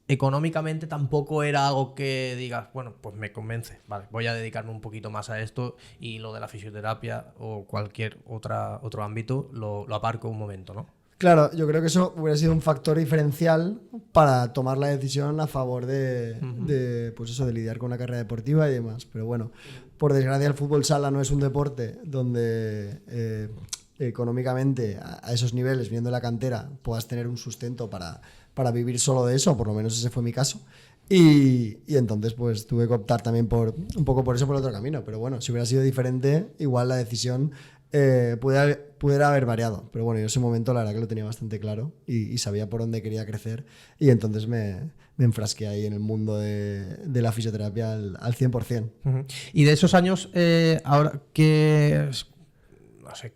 económicamente tampoco era algo que digas, bueno, pues me convence, vale, voy a dedicarme un poquito más a esto y lo de la fisioterapia o cualquier otro ámbito lo aparco un momento, ¿no? Claro, yo creo que eso hubiera sido un factor diferencial para tomar la decisión a favor pues eso, de lidiar con una carrera deportiva y demás. Pero bueno, por desgracia el fútbol sala no es un deporte donde económicamente a esos niveles, viendo la cantera, puedas tener un sustento para vivir solo de eso, por lo menos ese fue mi caso. Y entonces pues tuve que optar también un poco por eso, por otro camino. Pero bueno, si hubiera sido diferente, igual la decisión pudiera haber variado. Pero bueno, yo en ese momento la verdad que lo tenía bastante claro y sabía por dónde quería crecer. Y entonces me enfrasqué ahí en el mundo de la fisioterapia al 100%. Uh-huh. Y de esos años, ahora ¿qué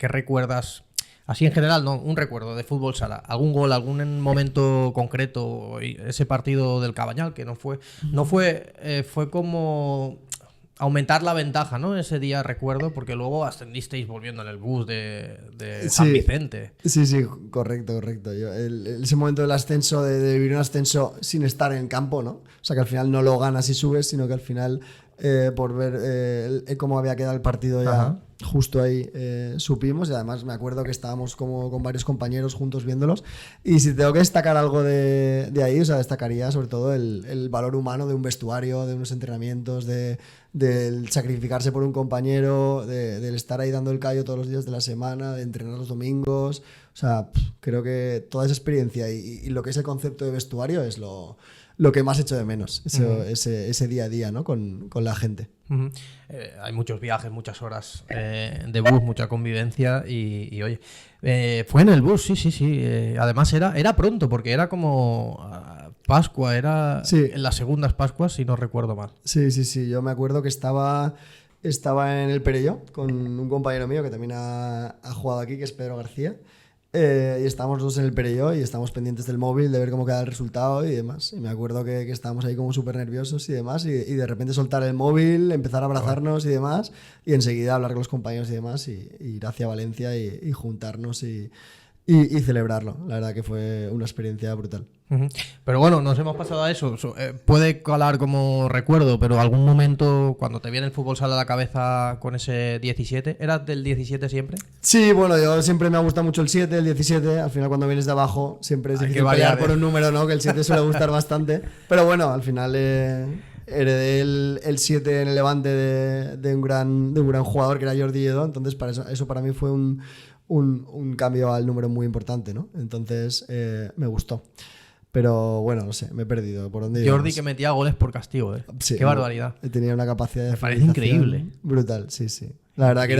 recuerdas? Así en general, no, un recuerdo de fútbol sala, algún gol, algún momento concreto, ese partido del Cabañal que fue como aumentar la ventaja, ¿no? Ese día recuerdo, porque luego ascendisteis volviendo en el bus de San Vicente. Sí, correcto. Ese momento del ascenso, de vivir un ascenso sin estar en campo, ¿no? O sea, que al final no lo ganas y subes, sino que al final, por ver cómo había quedado el partido ya... Ajá. Justo ahí supimos, y además me acuerdo que estábamos como con varios compañeros juntos viéndolos, y si tengo que destacar algo de ahí, o sea, destacaría sobre todo el valor humano de un vestuario, de unos entrenamientos, del sacrificarse por un compañero, del estar ahí dando el callo todos los días de la semana, de entrenar los domingos. O sea, creo que toda esa experiencia y lo que es el concepto de vestuario es lo que más echo de menos, ese día a día, ¿no? con la gente. Uh-huh. Hay muchos viajes, muchas horas de bus, mucha convivencia y oye, fue en el bus, sí. Además era pronto, porque era como Pascua, era en las segundas Pascuas, si no recuerdo mal. Sí, yo me acuerdo que estaba en el Perelló con un compañero mío que también ha jugado aquí, que es Pedro García. y estábamos los dos en el Perelló y estábamos pendientes del móvil de ver cómo queda el resultado y demás. Y me acuerdo que estábamos ahí como súper nerviosos y demás, y de repente soltar el móvil, empezar a abrazarnos y demás, y enseguida hablar con los compañeros y demás, y ir hacia Valencia y juntarnos y celebrarlo. La verdad que fue una experiencia brutal. Pero bueno, nos hemos pasado a eso. Puede calar como recuerdo, pero algún momento cuando te viene el fútbol sala a la cabeza con ese 17, ¿eras del 17 siempre? Sí, bueno, yo siempre me ha gustado mucho el 7, el 17. Al final cuando vienes de abajo siempre es difícil pelear por un número, ¿no? Que el 7 suele gustar bastante. Pero bueno, al final heredé el 7 en el Levante de un gran jugador que era Jordi Lledó. Entonces eso para mí fue un cambio al número muy importante, ¿no? Entonces me gustó. Pero bueno, no sé, me he perdido. ¿Por dónde Jordi íbamos? que metía goles por castigo, ¿eh? Sí, Qué barbaridad. Tenía una capacidad de parece increíble. Brutal, sí. La verdad que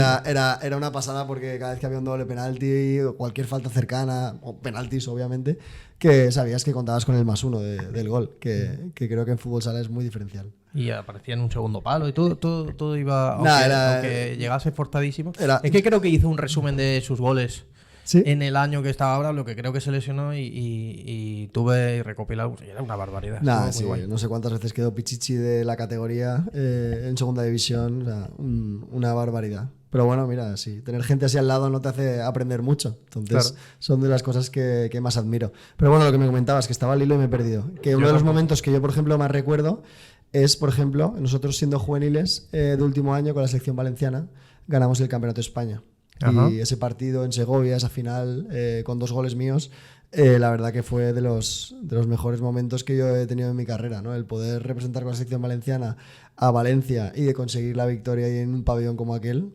era una pasada porque cada vez que había un doble penalti o cualquier falta cercana, o penaltis obviamente, que sabías que contabas con el +1 del gol, que creo que en fútbol sala es muy diferencial. Y aparecía en un segundo palo y todo iba... Aunque llegase forzadísimo. Es que creo que hizo un resumen de sus goles. ¿Sí? En el año que estaba ahora, lo que creo que se lesionó y tuve recopilado. Era una barbaridad. Sí, no sé cuántas veces quedó Pichichi de la categoría en segunda división. O sea, una barbaridad. Pero bueno, mira, sí, tener gente así al lado no te hace aprender mucho. Entonces, claro, son de las cosas que más admiro. Pero bueno, lo que me comentabas, que estaba al hilo y me he perdido. Que uno de los momentos que yo, por ejemplo, más recuerdo es, por ejemplo, nosotros siendo juveniles de último año con la selección valenciana, ganamos el Campeonato de España. Ajá. Y ese partido en Segovia, esa final, con 2 goles míos, la verdad que fue de los mejores momentos que yo he tenido en mi carrera, ¿no? El poder representar con la selección valenciana a Valencia y de conseguir la victoria ahí en un pabellón como aquel,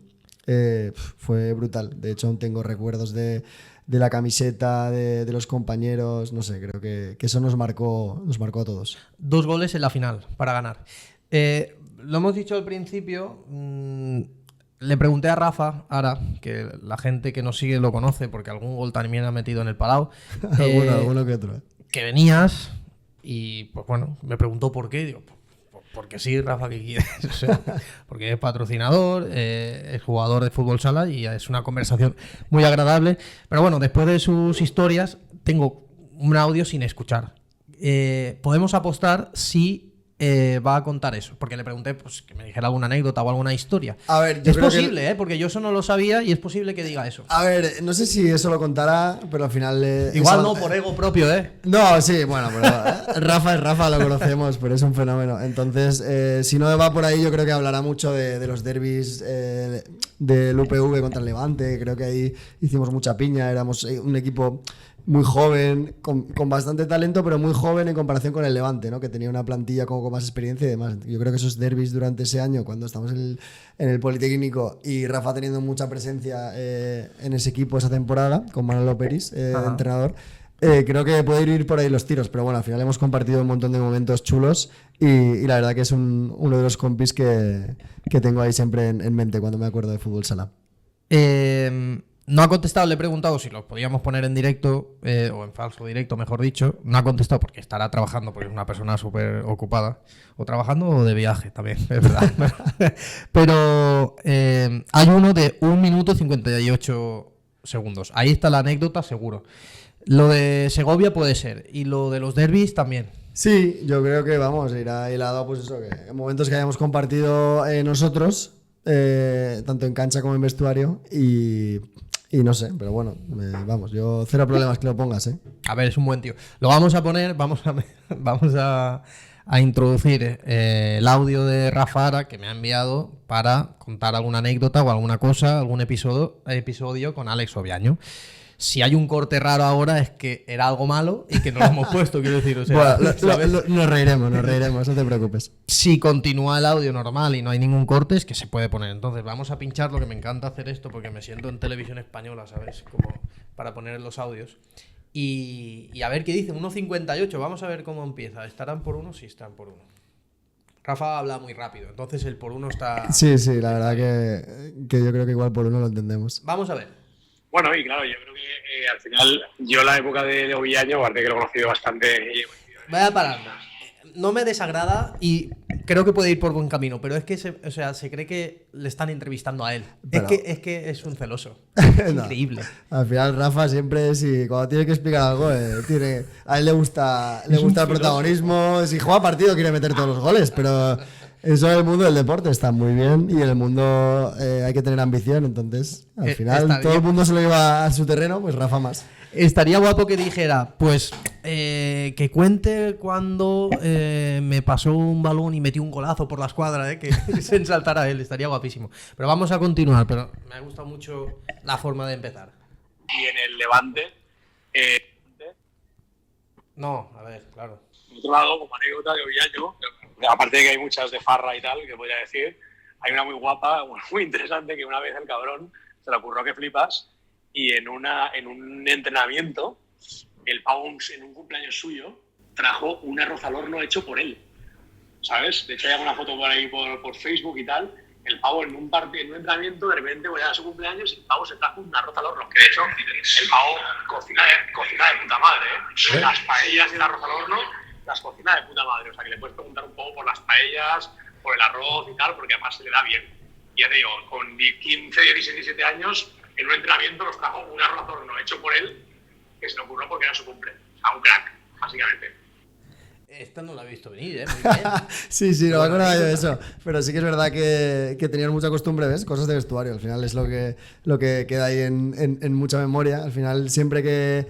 fue brutal. De hecho, aún tengo recuerdos de la camiseta, de los compañeros, no sé, creo que eso nos marcó a todos. 2 goles en la final para ganar. Lo hemos dicho al principio... Le pregunté a Rafa, ahora, que la gente que nos sigue lo conoce, porque algún gol también ha metido en el Palau. Alguno que otro. Que venías y, pues bueno, me preguntó por qué. Digo, porque sí, Rafa, ¿qué quieres? O sea, porque es patrocinador, es jugador de fútbol sala y es una conversación muy agradable. Pero bueno, después de sus historias, tengo un audio sin escuchar. Podemos apostar si... va a contar eso, porque le pregunté pues, que me dijera alguna anécdota o alguna historia. A ver, yo es creo posible, que... porque yo eso no lo sabía y es posible que diga eso. A ver, no sé si eso lo contará, pero al final... Igual no, por ego propio, ¿eh? No, sí, bueno, pero Rafa es Rafa, lo conocemos, pero es un fenómeno. Entonces, si no va por ahí, yo creo que hablará mucho de los derbis del UPV contra el Levante. Creo que ahí hicimos mucha piña, éramos un equipo... muy joven, con bastante talento, pero muy joven en comparación con el Levante, ¿no? Que tenía una plantilla como con más experiencia y demás. Yo creo que esos derbis durante ese año, cuando estamos en el Politécnico y Rafa teniendo mucha presencia en ese equipo esa temporada, con Manolo Peris, entrenador, creo que puede ir por ahí los tiros. Pero bueno, al final hemos compartido un montón de momentos chulos y la verdad que es uno de los compis que tengo ahí siempre en mente cuando me acuerdo de fútbol sala. No ha contestado, le he preguntado si lo podíamos poner en directo, o en falso directo, mejor dicho. No ha contestado porque estará trabajando, porque es una persona súper ocupada. O trabajando o de viaje también, es verdad. Pero hay uno de 1 minuto 58 segundos. Ahí está la anécdota, seguro. Lo de Segovia puede ser, y lo de los derbis también. Sí, yo creo que vamos, irá hilado, pues eso, que en momentos que hayamos compartido nosotros, tanto en cancha como en vestuario, y no sé, pero bueno, vamos, yo cero problemas que lo pongas, ¿eh? A ver, es un buen tío. Lo vamos a poner, vamos a introducir el audio de Rafa Ara, que me ha enviado para contar alguna anécdota o alguna cosa, algún episodio con Alex Obiaño. Si hay un corte raro ahora es que era algo malo y que no lo hemos puesto, quiero decir. O sea, bueno, nos reiremos, no te preocupes. Si continúa el audio normal y no hay ningún corte, es que se puede poner. Entonces vamos a pincharlo, que me encanta hacer esto porque me siento en televisión española, ¿sabes? Como para poner los audios. Y a ver qué dicen, 1.58, vamos a ver cómo empieza. ¿Estarán por 1? Sí, están por 1. Rafa habla muy rápido, entonces el por 1 está... Sí, la verdad que yo creo que igual por 1 lo entendemos. Vamos a ver. Bueno, y claro, yo creo que al final, yo la época de Obiaño, aparte que lo he conocido bastante... Vaya parando. No me desagrada y creo que puede ir por buen camino, pero es que se cree que le están entrevistando a él. Pero- Es que es un celoso. Es No. increíble. Al final Rafa siempre, si cuando tiene que explicar algo, a él le gusta el protagonismo. Si juega partido quiere meter todos los goles, pero eso en el mundo del deporte está muy bien y en el mundo hay que tener ambición. Entonces, al final está todo el bien. mundo se lo lleva a su terreno, pues Rafa más. Estaría guapo que dijera, pues, que cuente cuando me pasó un balón y metí un golazo por la escuadra, que se ensaltara él. Estaría guapísimo. Pero vamos a continuar, pero me ha gustado mucho la forma de empezar. Y en el Levante, No, a ver, claro. por otro lado, como anécdota de Ovillaño, aparte de que hay muchas de farra y tal, que podría decir, hay una muy guapa, muy interesante, que una vez el cabrón se le ocurrió que flipas, y en un entrenamiento, el pavo en un cumpleaños suyo trajo un arroz al horno hecho por él, ¿sabes? De hecho hay alguna foto por ahí por Facebook y tal. El pavo en un entrenamiento, de repente voy a su cumpleaños y el pavo se trajo un arroz al horno. Que de hecho, el pavo cocina de puta madre, ¿eh? Las paellas y el arroz al horno las cocina de puta madre. O sea, que le puedes preguntar un poco por las paellas, por el arroz y tal, porque además se le da bien. Y ya te digo, con 15, 16, 17 años, en un entrenamiento nos trajo un arroz al horno hecho por él, que se le ocurrió porque era su cumple. O sea, un crack, básicamente. Esta no la he visto venir, muy bien. Sí, no me acordaba yo de eso. Pero sí que es verdad que tenían mucha costumbre, ¿ves? Cosas de vestuario. Al final es lo que queda ahí en mucha memoria. Al final, siempre que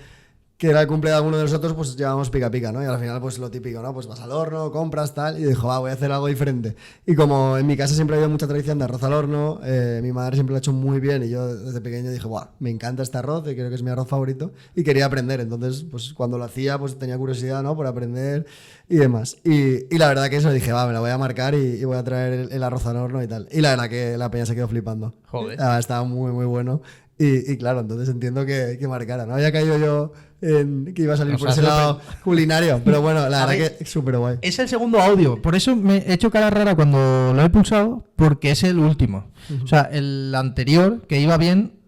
era el cumple de alguno de nosotros, pues llevábamos pica pica, ¿no? Y al final, pues lo típico, ¿no? Pues vas al horno, compras, tal. Y dijo, voy a hacer algo diferente. Y como en mi casa siempre ha habido mucha tradición de arroz al horno, mi madre siempre lo ha hecho muy bien. Y yo desde pequeño dije, me encanta este arroz, y creo que es mi arroz favorito. Y quería aprender. Entonces, pues cuando lo hacía, pues tenía curiosidad, ¿no? Por aprender y demás. Y la verdad que eso dije, me la voy a marcar y voy a traer el arroz al horno y tal. Y la verdad que la peña se quedó flipando. Joder. Estaba muy, muy bueno. Y claro, entonces entiendo que marcara. No había caído yo en que iba a salir por ese lado culinario. Pero bueno, la verdad que súper guay. Es el segundo audio, por eso me he hecho cara rara cuando lo he pulsado, porque es el último. O sea, el anterior, que iba bien,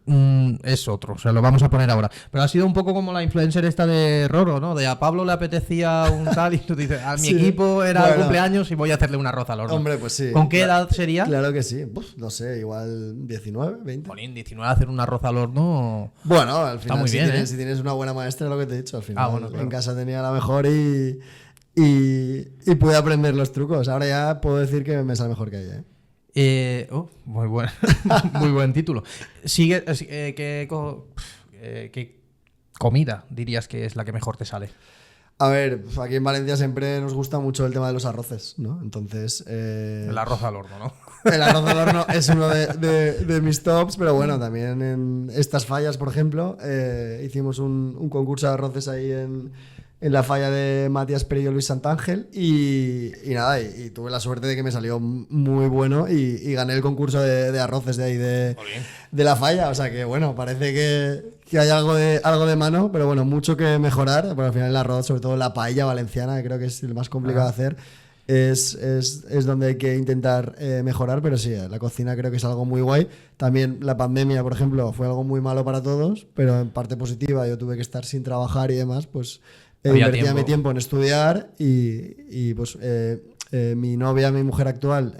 es otro, o sea, lo vamos a poner ahora. Pero ha sido un poco como la influencer esta de Roro, ¿no? De a Pablo le apetecía un tal y tú dices, a mi Sí. equipo era el Bueno. cumpleaños y voy a hacerle un arroz al horno. Hombre, pues sí. ¿Con qué edad sería? Claro que sí. No sé, igual 19, 20. Jolín, 19 hacer un arroz al horno. Bueno, al final, muy bien, ¿eh? si tienes una buena maestra, es lo que te he dicho. Al final, Bueno, claro. en casa tenía la mejor y pude aprender los trucos. Ahora ya puedo decir que me sale mejor que ella, ¿eh? Muy buen, muy buen título. Sigue, ¿qué comida dirías que es la que mejor te sale? A ver, aquí en Valencia siempre nos gusta mucho el tema de los arroces, ¿no? Entonces... El arroz al horno, ¿no? El arroz al horno es uno de mis tops, pero bueno, también en estas fallas, por ejemplo, hicimos un concurso de arroces ahí en la falla de Matías Perillo Luis Santángel y nada, y tuve la suerte de que me salió muy bueno y gané el concurso de arroces de ahí de la falla, o sea que bueno, parece que hay algo de mano, pero bueno, mucho que mejorar, porque al final el arroz, sobre todo la paella valenciana, que creo que es el más complicado de hacer, es donde hay que intentar mejorar, pero sí, la cocina creo que es algo muy guay. También la pandemia, por ejemplo, fue algo muy malo para todos, pero en parte positiva, yo tuve que estar sin trabajar y demás, pues invertía mi tiempo en estudiar y pues mi novia, mi mujer actual,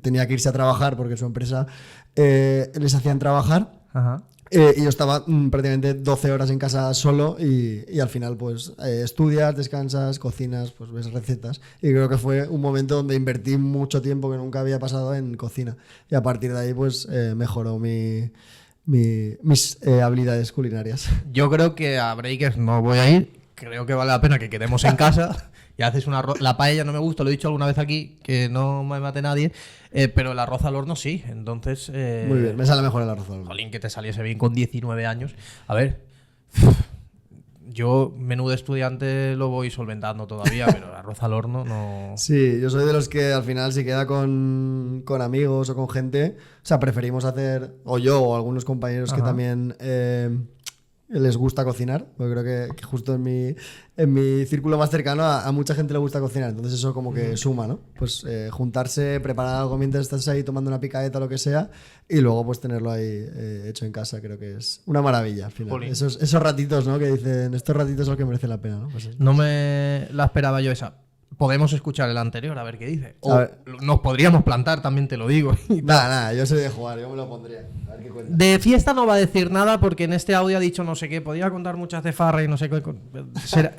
tenía que irse a trabajar porque su empresa les hacían trabajar. Ajá. Y yo estaba prácticamente 12 horas en casa solo y al final pues estudias, descansas, cocinas, pues ves recetas y creo que fue un momento donde invertí mucho tiempo que nunca había pasado en cocina y a partir de ahí pues mejoró mis habilidades culinarias. Yo creo que a Breakers no voy a ir, creo que vale la pena que quedemos en casa y haces un arroz. La paella no me gusta, lo he dicho alguna vez aquí, que no me mate nadie, pero el arroz al horno sí, entonces... Muy bien, me sale mejor el arroz al horno. Jolín, que te saliese bien con 19 años. A ver, yo menú de estudiante lo voy solventando todavía, pero el arroz al horno no... Sí, yo soy de los que al final si queda con amigos o con gente, o sea, preferimos hacer, o yo o algunos compañeros que también les gusta cocinar, porque creo que justo en mi círculo más cercano a mucha gente le gusta cocinar, entonces eso como que suma, ¿no? Pues juntarse, preparar algo mientras estás ahí tomando una picadeta o lo que sea y luego pues tenerlo ahí hecho en casa, creo que es una maravilla al final. Jolín. Esos ratitos, ¿no? Que dicen, estos ratitos son los que merecen la pena, ¿no? Pues sí. No me la esperaba yo esa. podemos escuchar el anterior a ver qué dice. A O ver. nos podríamos plantar, también te lo digo. Nada, yo soy de jugar, yo me lo pondría. A ver qué cuenta. De fiesta no va a decir nada porque en este audio ha dicho no sé qué, podía contar muchas de farra y no sé qué.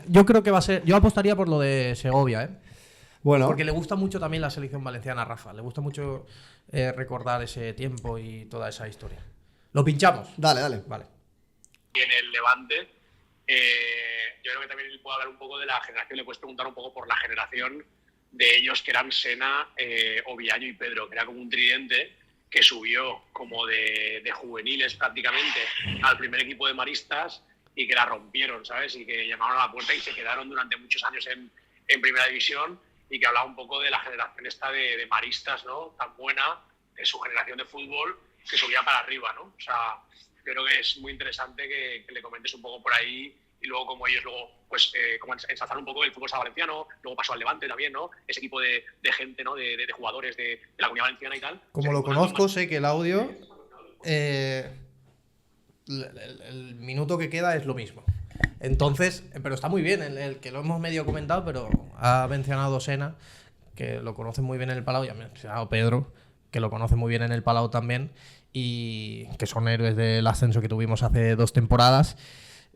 Yo creo que va a ser, yo apostaría por lo de Segovia, ¿eh? Bueno, Porque le gusta mucho también la selección valenciana a Rafa, le gusta mucho recordar ese tiempo y toda esa historia. ¿Lo pinchamos? dale, dale. Vale. Y en el Levante, yo creo que también él puede hablar un poco de la generación, le puedes preguntar un poco por la generación de ellos que eran Sena, Oviaño y Pedro, que era como un tridente que subió como de juveniles prácticamente al primer equipo de maristas y que la rompieron, ¿sabes? Y que llamaron a la puerta y se quedaron durante muchos años en primera división, y que hablaba un poco de la generación esta de maristas, ¿no? Tan buena, de su generación de fútbol, que subía para arriba, ¿no? O sea, creo que es muy interesante que le comentes un poco por ahí, y luego como ellos luego, pues, como ensalzar un poco el fútbol valenciano, luego pasó al Levante también, ¿no? Ese tipo de gente, ¿no? De jugadores de la Comunidad Valenciana y tal. Como lo conozco, sé que el audio, el minuto que queda es lo mismo. Entonces, pero está muy bien, el que lo hemos medio comentado, pero ha mencionado Sena, que lo conoce muy bien en el Palau, y ha mencionado Pedro, que lo conoce muy bien en el Palau también, y que son héroes del ascenso que tuvimos hace 2 temporadas,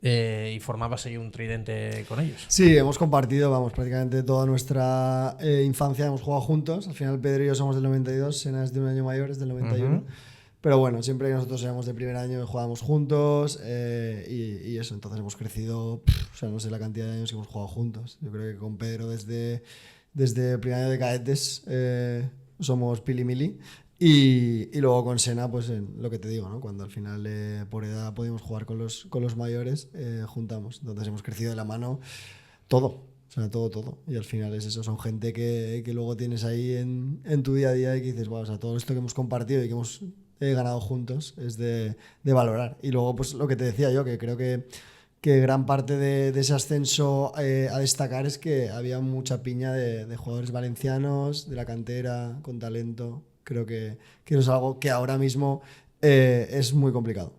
y formabas ahí un tridente con ellos. Sí, hemos compartido, vamos, prácticamente toda nuestra infancia, hemos jugado juntos. Al final Pedro y yo somos del 92, Sena es de un año mayor, es del 91. Pero bueno, siempre que nosotros éramos de primer año jugábamos juntos, y eso, entonces hemos crecido, o sea, no sé la cantidad de años que hemos jugado juntos. Yo creo que con Pedro desde el primer año de cadetes somos pili mili, y luego con Sena, pues lo que te digo, ¿no? Cuando al final por edad podíamos jugar con los mayores, juntamos. Entonces hemos crecido de la mano todo. O sea, todo. Y al final es eso, son gente que luego tienes ahí en tu día a día y que dices, wow, o sea, todo esto que hemos compartido y que hemos ganado juntos es de valorar. Y luego, pues lo que te decía yo, que creo que gran parte de ese ascenso a destacar es que había mucha piña de jugadores valencianos, de la cantera, con talento. Creo que eso es algo que ahora mismo es muy complicado.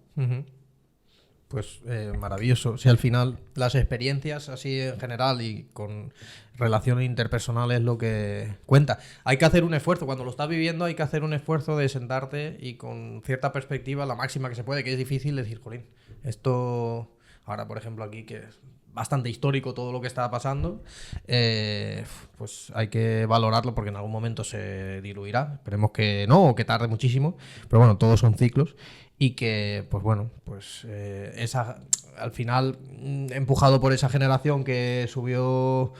Pues maravilloso. Si al final las experiencias así en general y con relaciones interpersonales es lo que cuenta. Hay que hacer un esfuerzo. Cuando lo estás viviendo hay que hacer un esfuerzo de sentarte y con cierta perspectiva, la máxima que se puede, que es difícil decir, jolín, esto ahora por ejemplo aquí que es bastante histórico todo lo que está pasando, pues hay que valorarlo porque en algún momento se diluirá. Esperemos que no, o que tarde muchísimo, pero bueno, todos son ciclos. Y que, pues bueno, pues al final, empujado por esa generación que subió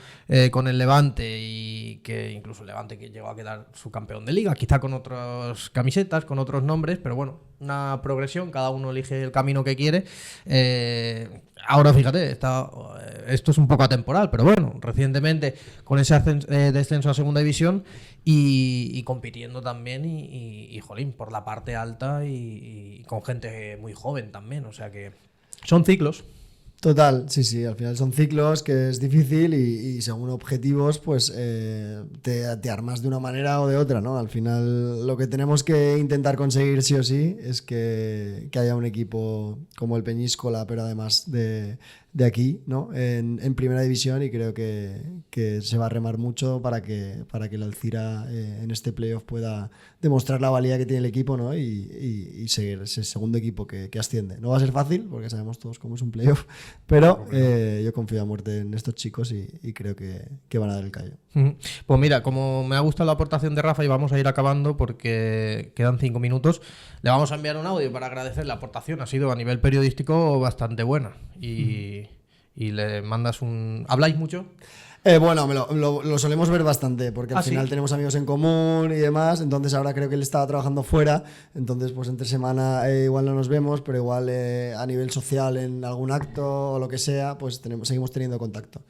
con el Levante, y que incluso el Levante que llegó a quedar subcampeón de liga, quizá con otras camisetas, con otros nombres, pero bueno, una progresión, cada uno elige el camino que quiere. Ahora fíjate, esto es un poco atemporal, pero bueno, recientemente con ese descenso a segunda división y compitiendo también y jolín, por la parte alta y con gente muy joven también, o sea que son ciclos. Total, sí, al final son ciclos que es difícil y según objetivos pues te armas de una manera o de otra, ¿no? Al final lo que tenemos que intentar conseguir sí o sí es que haya un equipo como el Peñíscola, pero además de aquí, ¿no? En primera división, y creo que se va a remar mucho para que el Alcira en este playoff pueda demostrar la valía que tiene el equipo, ¿no? Y seguir ese segundo equipo que asciende. No va a ser fácil porque sabemos todos cómo es un playoff, pero yo confío a muerte en estos chicos y creo que van a dar el callo. Pues mira, como me ha gustado la aportación de Rafa y vamos a ir acabando porque quedan 5 minutos, le vamos a enviar un audio para agradecer la aportación. Ha sido a nivel periodístico bastante buena y le mandas un... ¿Habláis mucho? Bueno, lo solemos ver bastante, porque al final tenemos amigos en común y demás, entonces ahora creo que él estaba trabajando fuera, entonces pues entre semana igual no nos vemos, pero igual a nivel social en algún acto o lo que sea, pues seguimos teniendo contacto.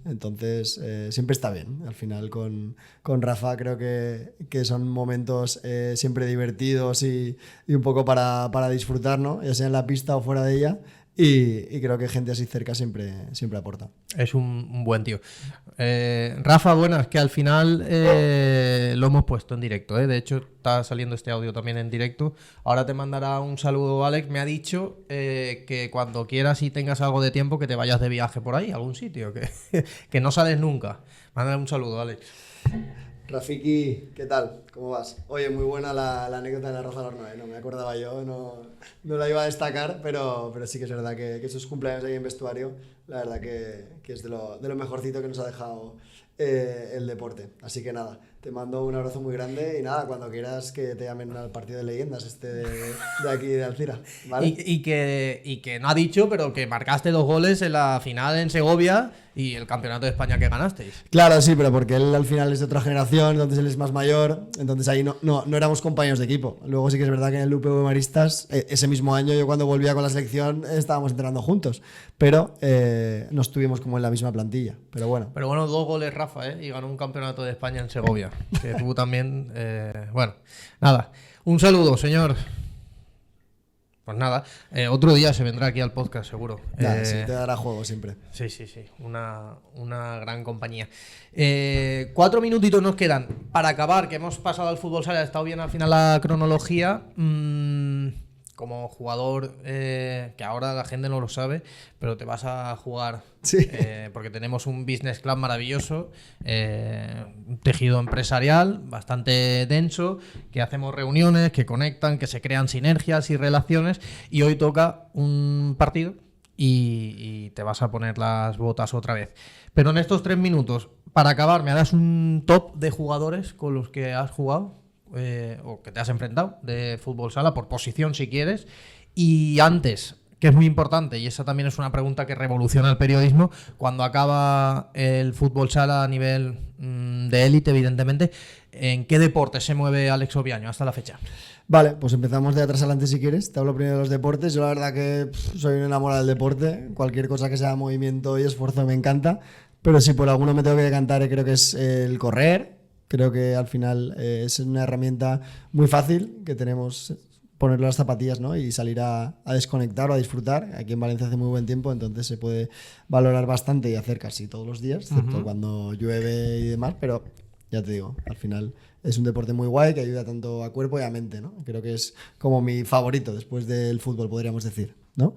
Entonces siempre está bien. Al final con Rafa creo que son momentos siempre divertidos y un poco para disfrutar, ¿no? Ya sea en la pista o fuera de ella. y creo que gente así cerca siempre aporta. Es un buen tío. Rafa, bueno, es que al final lo hemos puesto en directo, ¿eh? De hecho, está saliendo este audio también en directo. Ahora te mandará un saludo, Alex. Me ha dicho que cuando quieras y tengas algo de tiempo, que te vayas de viaje por ahí, a algún sitio, que no sales nunca. Mándale un saludo, Alex. Rafiki, ¿qué tal? ¿Cómo vas? Oye, muy buena la anécdota de la Roza al Horno, ¿eh? No me acordaba yo, no la iba a destacar, pero sí que es verdad que esos cumpleaños ahí en vestuario, la verdad que es de lo mejorcito que nos ha dejado el deporte. Así que nada, te mando un abrazo muy grande y nada, cuando quieras que te llamen al partido de leyendas de aquí de Alcira, ¿vale? Y que no ha dicho, pero que marcaste 2 goles en la final en Segovia y el campeonato de España que ganasteis. Claro, sí, pero porque él al final es de otra generación, entonces él es más mayor, entonces ahí no éramos compañeros de equipo. Luego sí que es verdad que en el UPV Maristas, ese mismo año yo cuando volvía con la selección estábamos entrenando juntos, pero no estuvimos como en la misma plantilla, pero bueno. Pero bueno, 2 goles Rafa, ¿eh? Y ganó un campeonato de España en Segovia, que tú también, bueno, nada, un saludo, señor. Pues nada, otro día se vendrá aquí al podcast, seguro. Ya, sí, te dará juego siempre. Sí, una gran compañía. 4 minutitos nos quedan para acabar, que hemos pasado al fútbol sala, ha estado bien al final la cronología. Como jugador, que ahora la gente no lo sabe, pero te vas a jugar, sí. Porque tenemos un business club maravilloso, un tejido empresarial bastante denso, que hacemos reuniones, que conectan, que se crean sinergias y relaciones, y hoy toca un partido y te vas a poner las botas otra vez. Pero en estos 3 minutos, para acabar, ¿me harás un top de jugadores con los que has jugado? O que te has enfrentado de fútbol sala, por posición si quieres. Y antes, que es muy importante, y esa también es una pregunta que revoluciona el periodismo, cuando acaba el fútbol sala a nivel de élite, evidentemente, ¿en qué deporte se mueve Alex Obiaño hasta la fecha? Vale, pues empezamos de atrás adelante si quieres. Te hablo primero de los deportes. Yo la verdad que soy un enamorado del deporte. Cualquier cosa que sea movimiento y esfuerzo me encanta. Pero si por alguno me tengo que decantar, creo que es el correr. Creo que al final es una herramienta muy fácil que tenemos, ponerle las zapatillas, ¿no? Y salir a desconectar o a disfrutar. Aquí en Valencia hace muy buen tiempo, entonces se puede valorar bastante y hacer casi todos los días, excepto cuando llueve y demás, pero ya te digo, al final es un deporte muy guay que ayuda tanto a cuerpo y a mente, ¿no? Creo que es como mi favorito después del fútbol, podríamos decir, ¿no?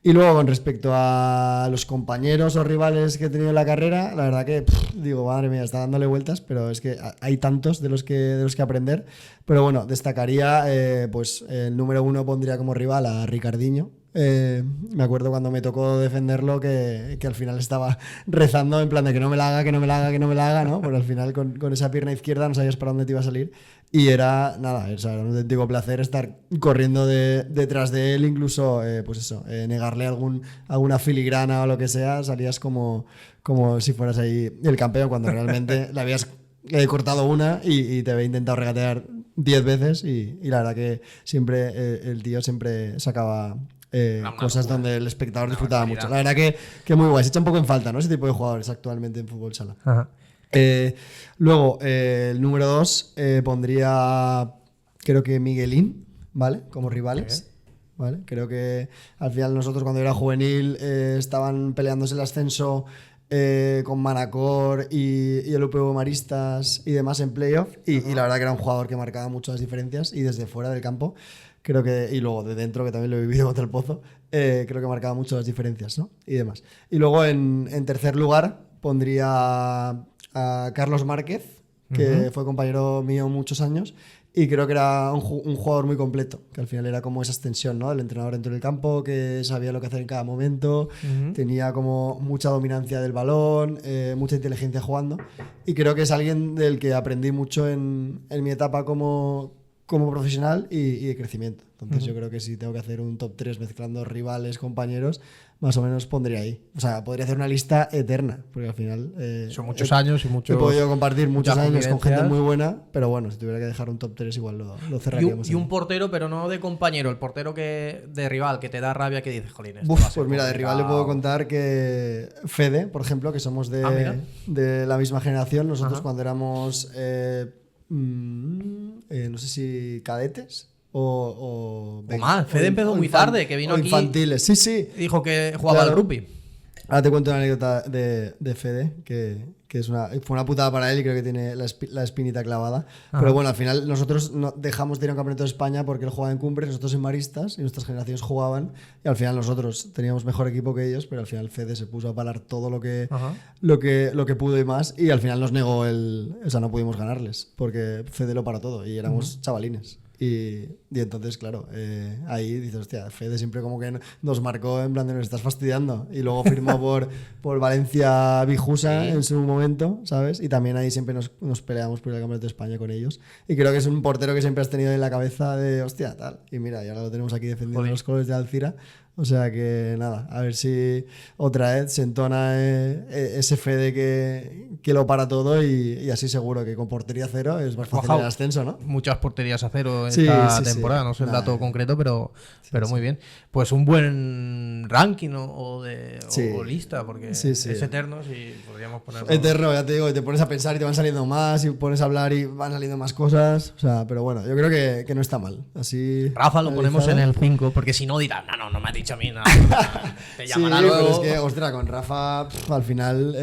Y luego, con respecto a los compañeros o rivales que he tenido en la carrera, la verdad que digo, madre mía, está dándole vueltas, pero es que hay tantos de los que aprender. Pero bueno, destacaría, pues el número 1 pondría como rival a Ricardinho. Me acuerdo cuando me tocó defenderlo que al final estaba rezando en plan de que no me la haga, ¿no? Pero al final con esa pierna izquierda no sabías para dónde te iba a salir. Y era era un auténtico placer estar corriendo detrás de él, incluso, pues eso, negarle alguna filigrana o lo que sea, salías como si fueras ahí el campeón, cuando realmente le habías cortado una y te había intentado regatear 10 veces y la verdad que siempre el tío siempre sacaba cosas donde el espectador disfrutaba mucho. La verdad que muy guay, se echa un poco en falta, ¿no? Ese tipo de jugadores actualmente en fútbol sala. Ajá. Luego, el número 2 pondría, creo que Miguelín, ¿vale? Como rivales. ¿Vale? Creo que al final nosotros cuando era juvenil estaban peleándose el ascenso con Manacor y el UPV Maristas y demás en playoff y la verdad que era un jugador que marcaba mucho las diferencias y desde fuera del campo creo que, y luego de dentro que también lo he vivido contra el Pozo, creo que marcaba mucho las diferencias, ¿no? Y demás. Y luego en tercer lugar pondría a Carlos Márquez, que fue compañero mío muchos años y creo que era un jugador muy completo, que al final era como esa extensión, ¿no? Del entrenador dentro del campo, que sabía lo que hacer en cada momento, tenía como mucha dominancia del balón, mucha inteligencia jugando y creo que es alguien del que aprendí mucho en mi etapa como profesional y de crecimiento. Entonces yo creo que si tengo que hacer un top 3 mezclando rivales, compañeros, más o menos pondría ahí. O sea, podría hacer una lista eterna, porque al final... son muchos años y muchos... He podido compartir muchos años con gente muy buena, pero bueno, si tuviera que dejar un top 3 igual lo cerraríamos. Y un portero, pero no de compañero, el portero de rival, que te da rabia, que dices, jolín, pues mira, de rival le puedo contar que Fede, por ejemplo, que somos de la misma generación, nosotros cuando éramos... no sé si cadetes o más. Fede empezó muy tarde, que vino o aquí. Infantiles, sí. Dijo que jugaba Claro. al rugby. Ahora te cuento una anécdota de Fede, que fue una putada para él y creo que tiene la espinita clavada. Ajá. Pero bueno, al final nosotros dejamos de ir a un campeonato de España porque él jugaba en Cumbres, nosotros en Maristas, y nuestras generaciones jugaban. Y al final nosotros teníamos mejor equipo que ellos, pero al final Fede se puso a palar todo lo que pudo y más. Y al final nos negó o sea, no pudimos ganarles, porque Fede lo paró todo y éramos chavalines. Y entonces, claro, ahí dices, hostia, Fede siempre como que nos marcó en plan de nos estás fastidiando. Y luego firmó por Valencia Vijusa en su momento, ¿sabes? Y también ahí siempre nos peleamos por el Campeonato de España con ellos. Y creo que es un portero que siempre has tenido en la cabeza de, hostia, tal. Y mira, y ahora lo tenemos aquí defendiendo los colores de Alcira. O sea que nada, a ver si otra vez se entona ese Fede que lo para todo y así seguro que con portería cero es más fácil el ascenso, ¿no? Muchas porterías a cero Sí, esta sí, temporada, sí. no sé el Nada. dato concreto, pero muy bien. Pues un buen ranking o lista, porque Sí, sí. es eterno si podríamos ponerlo. Eterno, ya te digo, y te pones a pensar y te van saliendo más y pones a hablar y van saliendo más cosas. O sea, pero bueno, yo creo que no está mal. Así. Rafa lo ponemos en analizado. el 5, porque si no dirán, no me ha dicho a mí nada. Te Sí, llamará pero luego. es que, ostras, con Rafa, al final,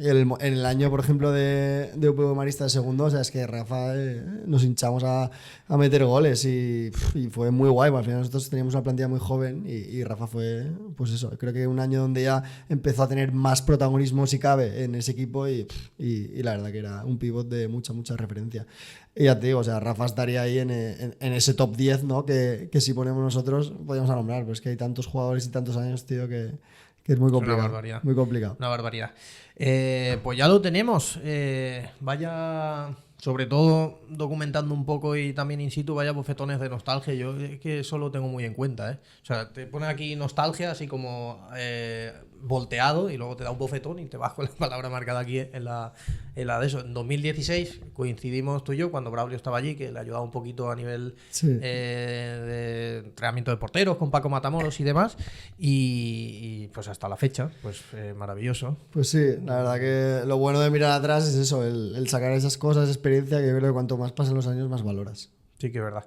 en el año, por ejemplo, de UPV Marista de segundo, o sea, es que Rafa nos hinchamos a meter goles y fue muy guay. Al final nosotros teníamos una plantilla muy joven y Rafa fue, pues eso, creo que un año donde ya empezó a tener más protagonismo, si cabe, en ese equipo y la verdad que era un pivot de mucha referencia. Y ya te digo, o sea, Rafa estaría ahí en ese top 10, ¿no? Que si ponemos nosotros podríamos nombrar, pero es que hay tantos jugadores y tantos años, tío, que es muy complicado. Una barbaridad. Muy complicado. Una barbaridad. Pues ya lo tenemos. Vaya, sobre todo documentando un poco y también in situ, vaya bofetones de nostalgia. Yo es que eso lo tengo muy en cuenta, ¿eh? O sea, te pone aquí nostalgia, así como volteado, y luego te da un bofetón y te vas con la palabra marcada aquí en la de eso. En 2016 coincidimos tú y yo cuando Braulio estaba allí, que le ayudaba un poquito a nivel de entrenamiento de porteros con Paco Matamoros y demás. Y pues hasta la fecha, pues maravilloso. Pues sí, la verdad que lo bueno de mirar atrás es eso, el sacar esas cosas, experiencia, que yo creo que cuanto más pasan los años, más valoras. Sí, que es verdad.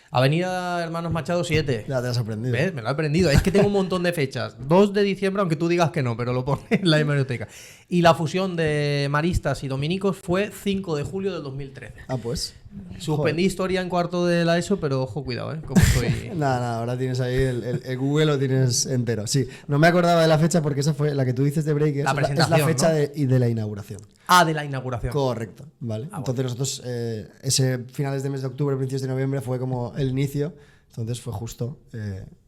Avenida Hermanos Machado 7. Ya te has aprendido. ¿Ves? Me lo he aprendido. Es que tengo un montón de fechas. 2 de diciembre, aunque tú digas que no, pero lo pone en la hemeroteca. Y la fusión de maristas y dominicos fue 5 de julio del 2013. Ah, pues. Suspendí historia en cuarto de la ESO, pero ojo, cuidado, ¿eh? Como estoy... Nada, ahora tienes ahí el Google, lo tienes entero. Sí, no me acordaba de la fecha porque esa fue la que tú dices de Breakers. La es presentación, la fecha ¿no? de la inauguración. Ah, de la inauguración. Correcto, ¿vale? Entonces nosotros, ese finales de mes de octubre, principios de noviembre, fue como el inicio. Entonces fue justo,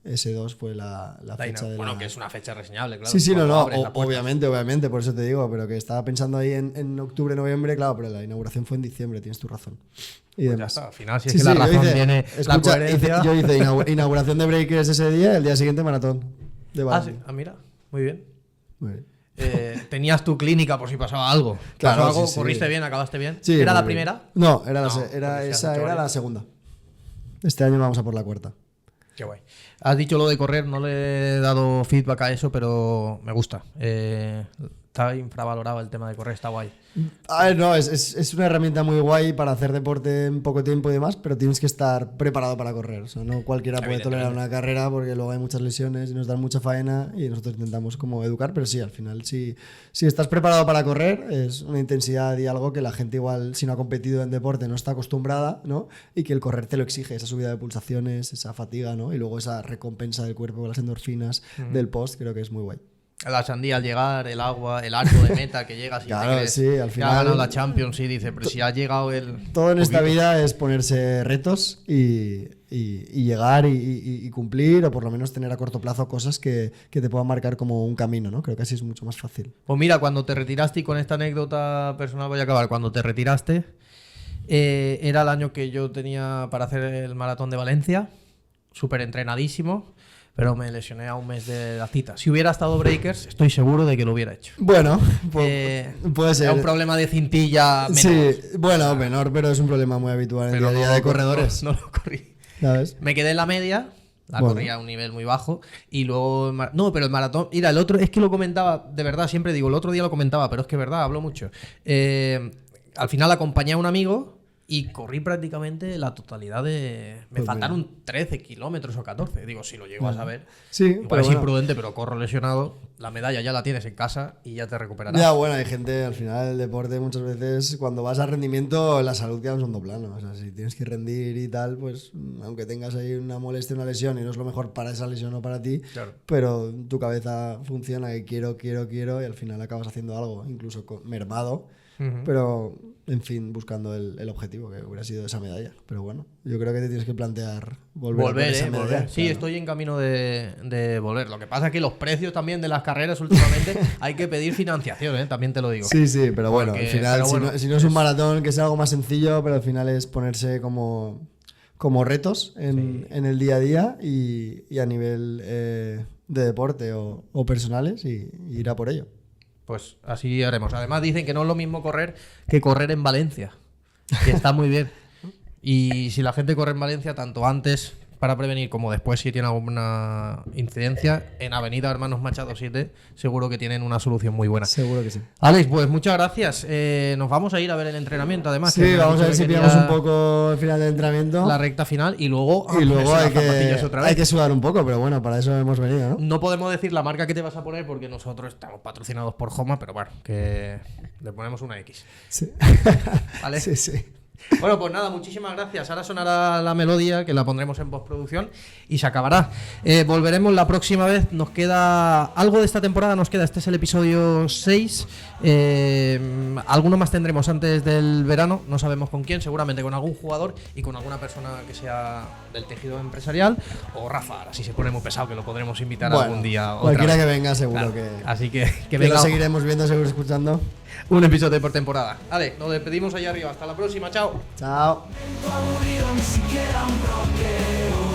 ese 2 fue la fecha de la... Bueno, que es una fecha reseñable, claro. Sí, Cuando no, abres la puerta. obviamente, por eso te digo, pero que estaba pensando ahí en octubre, noviembre, claro, pero la inauguración fue en diciembre, tienes tu razón. Y Pues ya demás. está, al final, si es Sí, que la yo razón hice- tiene la escucha, coherencia... yo hice inauguración de Breakers ese día, el día siguiente maratón de Ah, Valencia. sí. Ah, mira. Muy bien. Muy bien. Tenías tu clínica por si pasaba algo. Claro, ¿Pasó algo? sí, sí. ¿Corriste bien? ¿Acabaste bien? Sí, ¿Era la muy bien. primera? No, No, porque si esa has era hecho la varias. segunda. Este año vamos a por la cuarta. Qué guay. Has dicho lo de correr, no le he dado feedback a eso, pero me gusta. Está infravalorado el tema de correr, está guay. A ver, no, es una herramienta muy guay para hacer deporte en poco tiempo y demás, pero tienes que estar preparado para correr. O sea, no cualquiera puede tolerar una carrera porque luego hay muchas lesiones y nos dan mucha faena y nosotros intentamos como educar, pero sí, al final, si estás preparado para correr, es una intensidad y algo que la gente igual, si no ha competido en deporte, no está acostumbrada, ¿no? Y que el correr te lo exige, esa subida de pulsaciones, esa fatiga, ¿no? Y luego esa recompensa del cuerpo con las endorfinas del post, creo que es muy guay. La sandía al llegar, el agua, el arco de meta que llegas y Claro, te crees sí, al que final- ha ganado la Champions y dice, pero si ha llegado el... Todo en esta poquito. vida es ponerse retos y llegar y cumplir, o por lo menos tener a corto plazo cosas que te puedan marcar como un camino, ¿no? Creo que así es mucho más fácil. Pues mira, cuando te retiraste, y con esta anécdota personal voy a acabar, cuando te retiraste, era el año que yo tenía para hacer el maratón de Valencia, súper entrenadísimo, pero me lesioné a un mes de la cita. Si hubiera estado Breakers, estoy seguro de que lo hubiera hecho. Bueno, puede ser. Era un problema de cintilla menor. Sí, bueno, menor, pero es un problema muy habitual en el día a día de corredores. No lo corrí. ¿Sabes? Me quedé en la media, la Bueno. corría a un nivel muy bajo, y luego... No, pero el maratón... Mira, el otro... Es que lo comentaba, de verdad, siempre digo, el otro día lo comentaba, pero es que es verdad, hablo mucho. Al final acompañé a un amigo y corrí prácticamente la totalidad de... Me Pues faltaron 13 kilómetros o 14. Digo, si lo llego a saber. Sí, Igual pero es bueno. imprudente, pero corro lesionado. La medalla ya la tienes en casa y ya te recuperarás. Ya, bueno, hay gente, al final el deporte muchas veces, cuando vas a rendimiento, la salud queda en segundo plano. O sea, si tienes que rendir y tal, pues aunque tengas ahí una molestia, una lesión y no es lo mejor para esa lesión o para ti, Claro. pero tu cabeza funciona y quiero y al final acabas haciendo algo, incluso mermado. Ujú. Pero, en fin, buscando el objetivo, que hubiera sido esa medalla. Pero bueno, yo creo que te tienes que plantear volver a por esa medalla. Volver. Sí, claro. estoy en camino de volver. Lo que pasa es que los precios también de las carreras últimamente hay que pedir financiación, también te lo digo. Sí, sí, pero bueno, Porque- al final, pero bueno, si no es un maratón, que sea algo más sencillo, pero al final es ponerse como retos en el día a día y a nivel de deporte o personales y ir a por ello. Pues así haremos. Además dicen que no es lo mismo correr que correr en Valencia, que está muy bien. Y si la gente corre en Valencia, tanto antes para prevenir como después si tiene alguna incidencia, en Avenida Hermanos Machado 7 seguro que tienen una solución muy buena. Seguro que sí. Alex, pues muchas gracias. Nos vamos a ir a ver el entrenamiento además. Sí, que me has vamos a dicho ver si que pillamos quería un poco el final del entrenamiento. la recta final y luego, Y luego ponerse las zapatillas otra vez. hay que sudar un poco, pero bueno, para eso hemos venido, ¿no? No podemos decir la marca que te vas a poner porque nosotros estamos patrocinados por Homa, pero bueno, que le ponemos una X. Sí. ¿Vale? Sí, sí. Bueno, pues nada, muchísimas gracias. Ahora sonará la melodía, que la pondremos en postproducción y se acabará. Volveremos la próxima vez. Nos queda algo de esta temporada, nos queda. Este es el episodio 6. Alguno más tendremos antes del verano, no sabemos con quién, seguramente con algún jugador y con alguna persona que sea del tejido empresarial. O Rafa, ahora si se pone muy pesado, que lo podremos invitar Bueno, algún día. otra cualquiera vez. que venga, seguro Claro. que Así que lo venga seguiremos viendo, seguro escuchando. un episodio por temporada. Vale, nos despedimos allá arriba. Hasta la próxima, chao. Chao. No ha morido ni siquiera un rockero.